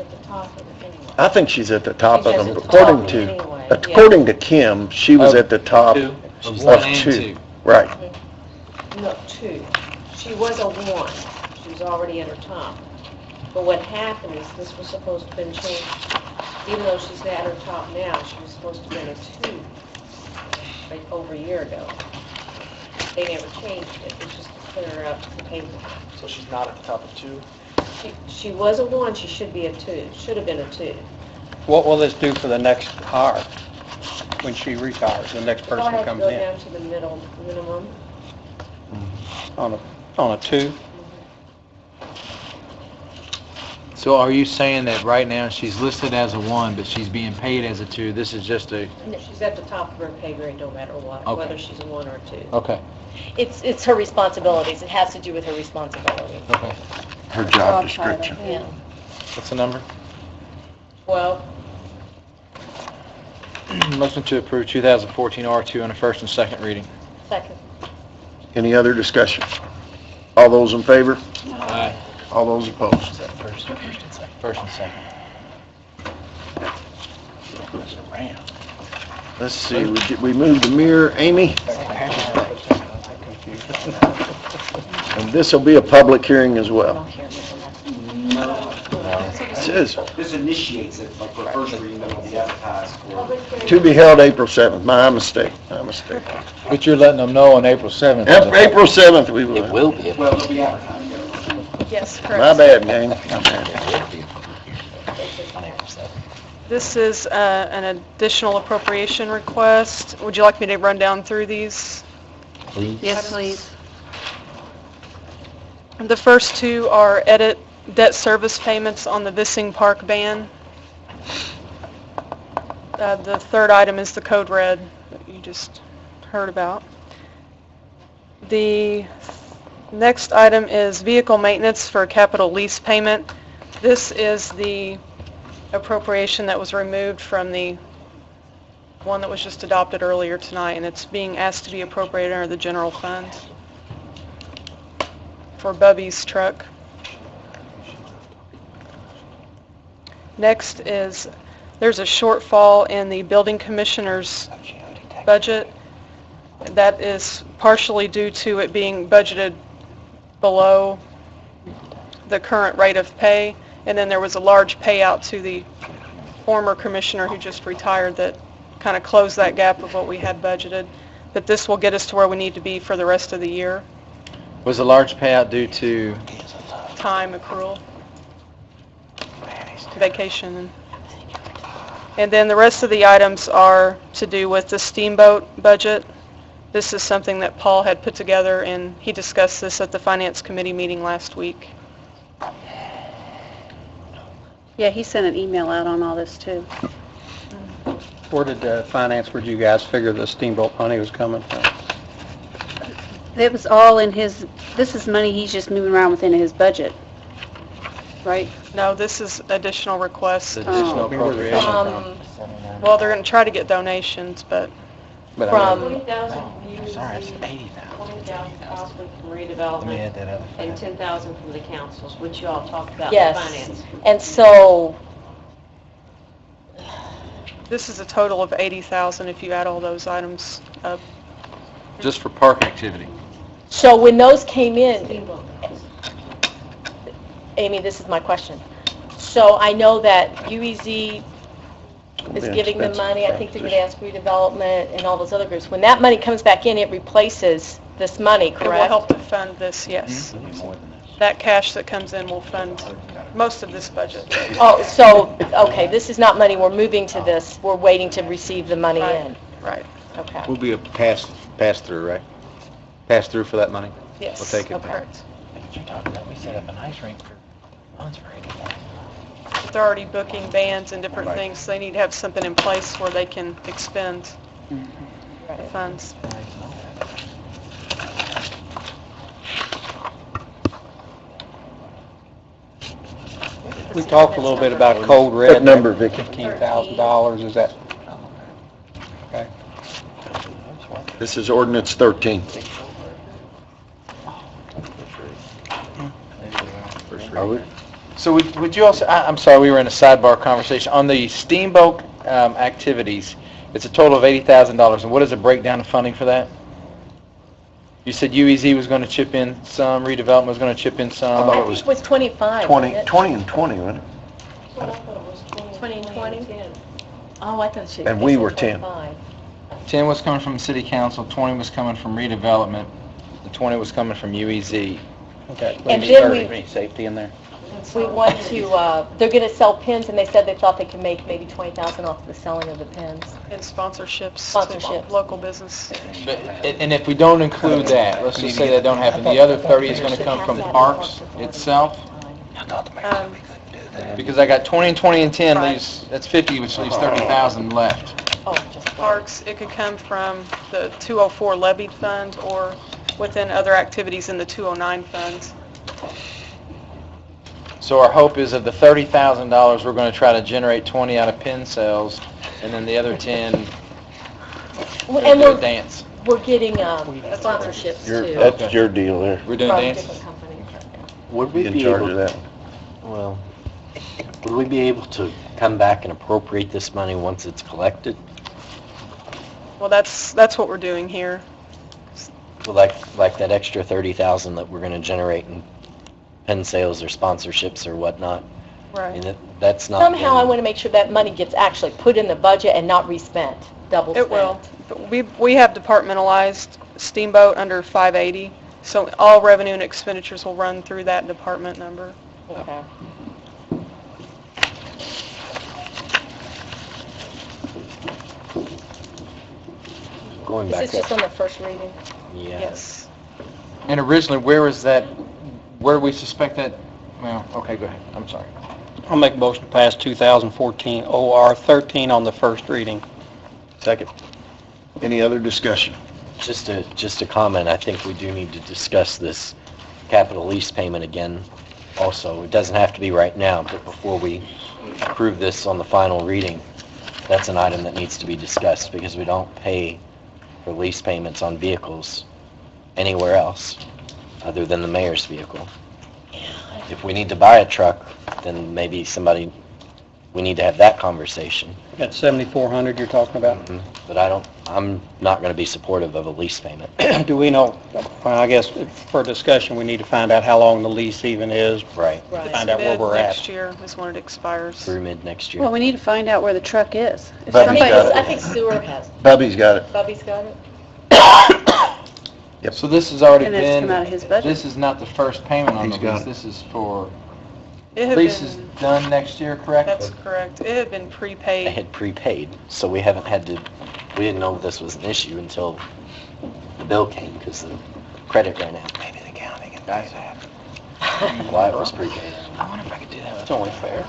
At the top of it anyway. I think she's at the top She's of at them. the top anyway, yeah. According to Kim, she was at the top Two? of She's 1 and 2. 2. Right. No, 2. She was a 1. She was already at her top. But what happened is this was supposed to have been changed. Even though she's at her top now, she was supposed to have been a 2 like over a year ago. They never changed it. It's just to clear her up the paper. So she's not at the top of 2? She was a 1, she should be a 2. Should have been a 2. What will this do for the next hire when she retires, the next I'll person have to comes go in? down to the minimum. On a 2? So are you saying that right now she's listed as a 1, but she's being paid as a 2? This is just a... She's at the top of her pay grade no matter what, Okay. whether she's a 1 or a 2. Okay, It's her responsibilities. It has to do with her responsibilities. okay. Her job description. Yeah. What's the number? Well, Motion to approve 2014 R2 on the first and second reading. Second. Any other discussion? All those in favor? Aye. All those opposed? First and second. Let's see, we moved the mirror. Amy? And this will be a public hearing as well. It says, This initiates it, like for first reading, that will be advertised for. to be held April 7th. My mistake, But you're letting them know on April 7th. Yep, April 7th we will. It will be. Well, it'll be advertised. Yes, correct. My bad, gang. My bad. This is an additional appropriation request. Would you like me to run down through these? Please. Yes, please. The first two are edit debt service payments on the Vissing Park ban. The third item is the code red that you just heard about. The next item is vehicle maintenance for a capital lease payment. This is the appropriation that was removed from the one that was just adopted earlier tonight, and it's being asked to be appropriated under the general fund for Bubby's truck. Next is, there's a shortfall in the building commissioner's budget. That is partially due to it being budgeted below the current rate of pay, and then there was a large payout to the former commissioner who just retired that kind of closed that gap of what we had budgeted. But this will get us to where we need to be for the rest of the year. Was the large payout due to... Time accrual, vacation. And then the rest of the items are to do with the steamboat budget. This is something that Paul had put together, and he discussed this at the Finance Committee meeting last week. Yeah, he sent an email out on all this, too. Where did finance, where'd you guys figure the steamboat money was coming from? It was all in his, this is money he's just moving around within his budget, right? No, this is additional requests. Additional appropriation. Well, they're going to try to get donations, but From, 20,000 from UEZ, Sorry, it's 80,000. 20,000 possibly from redevelopment, that other. and 10,000 from the councils, which you all talked about in yes. finance. And so, this is a total of 80,000 if you add all those items up. Just for park activity. so when those came in, Amy, this is my question. So I know that UEZ is giving them money, I think they're going to ask redevelopment and all those other groups. When that money comes back in, it replaces this money, It will correct? help to fund this, yes. That cash that comes in will fund most of this budget. Oh, so, okay, this is not money we're moving to this, we're waiting to receive the money in. Right, Okay. Will be a pass-through, right? Pass-through for that money? yes. We'll take it. Correct. But you're talking about, we set up an ice rink for funds for 80,000. They're already booking bands and different things, so they need to have something in place where they can expend the funds. We talked a little bit about code red. What number, Vicki? $15,000, is that? Okay. This is ordinance 13. Are we? So would you also, I'm sorry, we were in a sidebar conversation. On the steamboat activities, it's a total of $80,000. And what is the breakdown of funding for that? You said UEZ was going to chip in some, redevelopment was going to chip in some. thought it I think it was 25, 20 wasn't it? 20 and 20, wasn't it? 20 and 20? Oh, I thought she... And we were 10. 25. 10 was coming from the city council, 20 was coming from redevelopment, and 20 was coming from UEZ. Okay. And then we... Any safety in there? We want to, they're going to sell pins, and they said they thought they could make maybe 20,000 off the selling of the pins. And sponsorships. Sponsorships. To local business. And if we don't include that, let's just say that don't happen, the other 30 is going to come from parks itself? Because I got 20 and 20 and 10 Right. leaves, that's 50, which leaves 30,000 left. Oh, just Parks, it could come from the 204 levied fund or within other activities in the 209 funds. So our hope is of the $30,000, we're going to try to generate 20 out of pin sales, and then the other 10, And we'll do a dance. we're getting sponsorships too. That's your deal there. We're doing From dances? different companies. Would we In be charge able, of that. well, would we be able to come back and appropriate this money once it's collected? Well, that's what we're doing here. Like that extra 30,000 that we're going to generate in pen sales or sponsorships or whatnot? I Right. mean, that's not... Somehow I been- want to make sure that money gets actually put in the budget and not respent, double spent. It will. We have departmentalized Steamboat under 580, so all revenue and expenditures will run through that department number. Okay. Going Is back this just up, on the first reading? yeah. Yes. And originally, where was that, where do we suspect that, well, okay, go ahead, I'm sorry. I'll make a motion to pass 2014 OR 13 on the first reading. Second. Any other discussion? Just a comment, I think we do need to discuss this capital lease payment again also. It doesn't have to be right now, but before we approve this on the final reading, that's an item that needs to be discussed because we don't pay for lease payments on vehicles anywhere else other than the mayor's vehicle. If we need to buy a truck, then maybe we need to have that conversation. That 7,400 you're talking about? But I'm not going to be supportive of a lease payment. Do we know, well, I guess for discussion, we need to find out how long the lease even is. Right. Right. Find out where Mid we're at. next year is when it expires. Through mid next year. Well, we need to find out where the truck is. If But- somebody- I think sewer has, Bubby's got it. Bubby's got it? So this has already And it's been, come out of his budget. this is not the first payment on the He's got lease, it. this is for, It had lease is been, done next year, correct? that's correct. It had been They prepaid. had prepaid, so we haven't had to, we didn't know this was an issue until the bill came because the credit ran out. Maybe the county can do that. Why it was prepaid. I wonder if I could do that. It's only fair.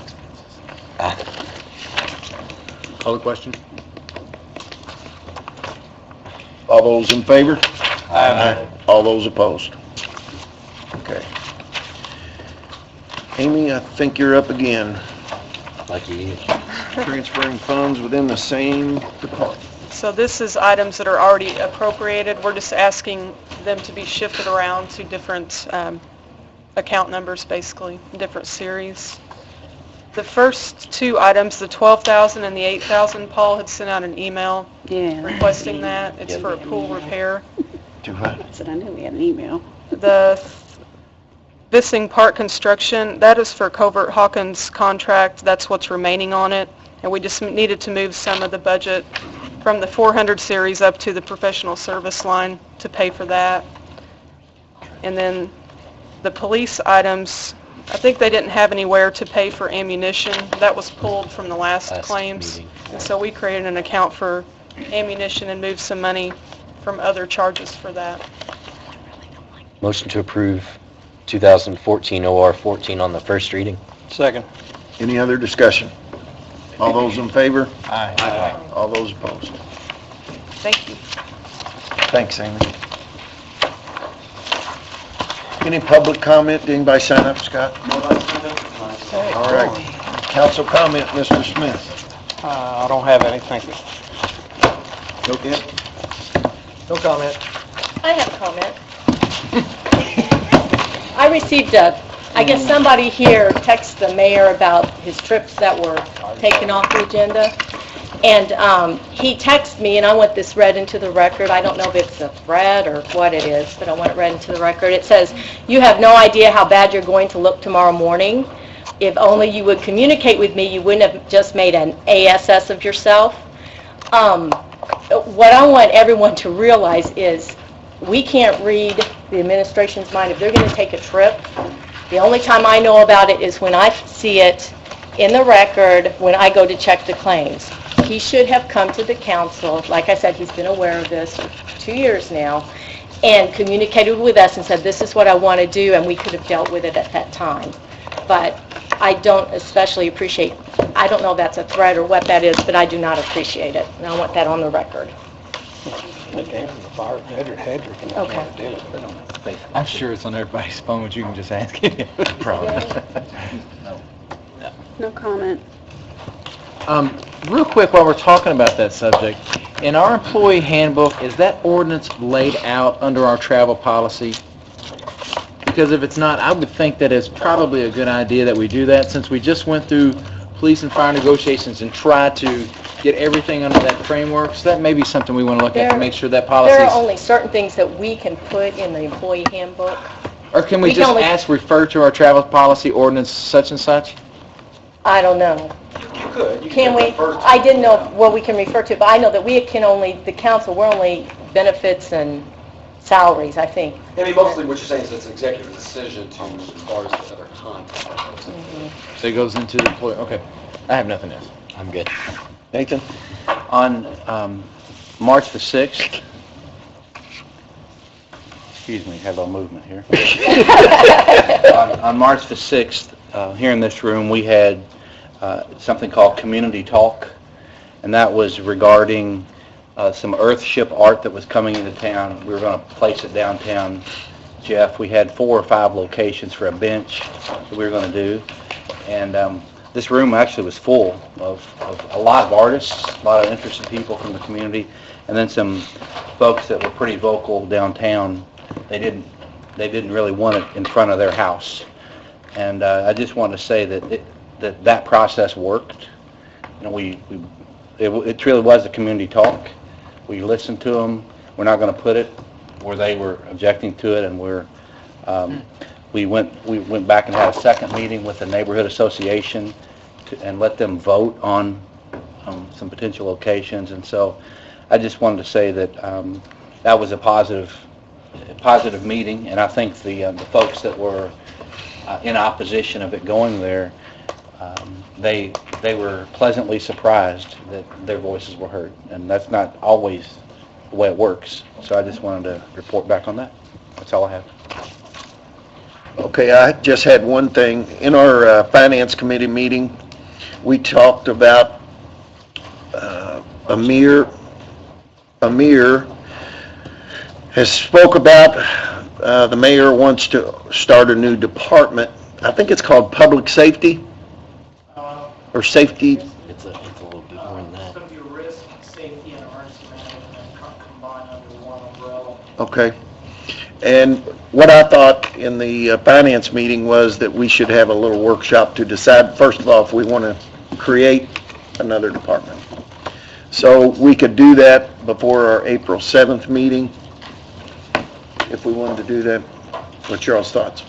Call the question? All those in favor? Aye. All those opposed? Okay. Amy, I think you're up again. Lucky you. Transferring funds within the same department. So this is items that are already appropriated. We're just asking them to be shifted around to different account numbers, basically, different series. The first two items, the 12,000 and the 8,000, Paul had sent out an email Yeah. requesting that. It's for a pool repair. I said, I knew we had an email. The Bissing Park construction, that is for Covert Hawkins contract. That's what's remaining on it. And we just needed to move some of the budget from the 400 series up to the professional service line to pay for that. And then the police items, I think they didn't have anywhere to pay for ammunition. That was pulled from the last claims. meeting. And so we created an account for ammunition and moved some money from other charges for that. Motion to approve 2014 OR 14 on the first reading. Second. Any other discussion? All those in favor? Aye. All those opposed? Thank you. Thanks, Amy. Any public comment? Did anybody sign up, Scott? All right. Council comment, Mr. Smith. I don't have any, thank you. Okay. No comment. I have a comment. I received I guess somebody here texted the mayor about his trips that were taken off the agenda. And he texted me, and I want this read into the record. I don't know if it's a threat or what it is, but I want it read into the record. It says, "You have no idea how bad you're going to look tomorrow morning. If only you would communicate with me, you wouldn't have just made an ASS of yourself." What I want everyone to realize is we can't read the administration's mind. If they're going to take a trip, the only time I know about it is when I see it in the record when I go to check the claims. He should have come to the council. Like I said, he's been aware of this for 2 years now and communicated with us and said, this is what I want to do, and we could have dealt with it at that time. But I don't especially appreciate, I don't know if that's a threat or what that is, but I do not appreciate it, and I want that on the record. Okay. I'm sure it's on everybody's phone, but you can just ask it. No comment. Real quick, while we're talking about that subject, in our employee handbook, is that ordinance laid out under our travel policy? Because if it's not, I would think that it's probably a good idea that we do that, since we just went through police and fire negotiations and tried to get everything under that framework. So that may be something we want to look at to make sure that policy There are only certain things that we can put in the employee handbook. Or can we we can just only- ask, refer to our travel policy ordinance such and such? I don't know. You could. You Can could we? refer to- I didn't know what we can refer to, but I know that we can only, the council, we're only benefits and salaries, I think. I mean, mostly what you're saying is it's an executive decision to, as far as the other contracts. So it goes into the employee, okay. I have nothing else. I'm good. Nathan? On March the 6th, excuse me, had a little movement here. On March the 6th, here in this room, we had something called Community Talk, and that was regarding some Earthship art that was coming into town. We were going to place it downtown. Jeff, we had 4 or 5 locations for a bench that we were going to do, and this room actually was full of a lot of artists, a lot of interested people from the community, and then some folks that were pretty vocal downtown. They didn't really want it in front of their house. And I just want to say that that process worked. You know, it really was a community talk. We listened to them. We're not going to put it where they were objecting to it, and we went back and had a second meeting with the neighborhood association and let them vote on some potential locations. And so I just wanted to say that that was a positive meeting, and I think the folks that were in opposition of it going there, they were pleasantly surprised that their voices were heard, and that's not always the way it works. So I just wanted to report back on that. That's all I have. Okay, I just had one thing. In our Finance Committee meeting, we talked about Amir has spoke about the mayor wants to start a new department. I think it's called Public Safety or Safety. It's a little bit more than that. It's going to be risk, safety, and emergency management combined under one umbrella. Okay. And what I thought in the finance meeting was that we should have a little workshop to decide, first of all, if we want to create another department. So we could do that before our April 7th meeting, if we wanted to do that. What's y'all's thoughts?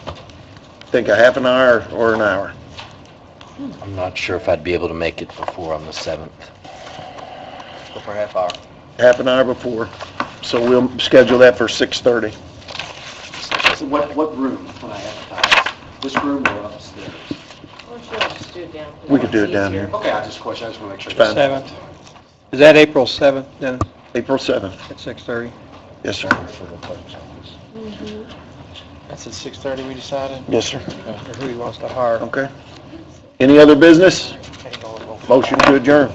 Think a half an hour or an hour? I'm not sure if I'd be able to make it before on the 7th. Go for a half hour. Half an hour before. So we'll schedule that for 6:30. So what room can I advertise? This room or upstairs? Or should I just do it down? We could do it down here. Okay, I just want to make sure. Fine. 7th. Is that April 7th then, April 7th. at 6:30? Yes, sir. That's at 6:30 we decided? Yes, sir. Or who he wants to hire? Okay. Any other business? Motion to adjourn.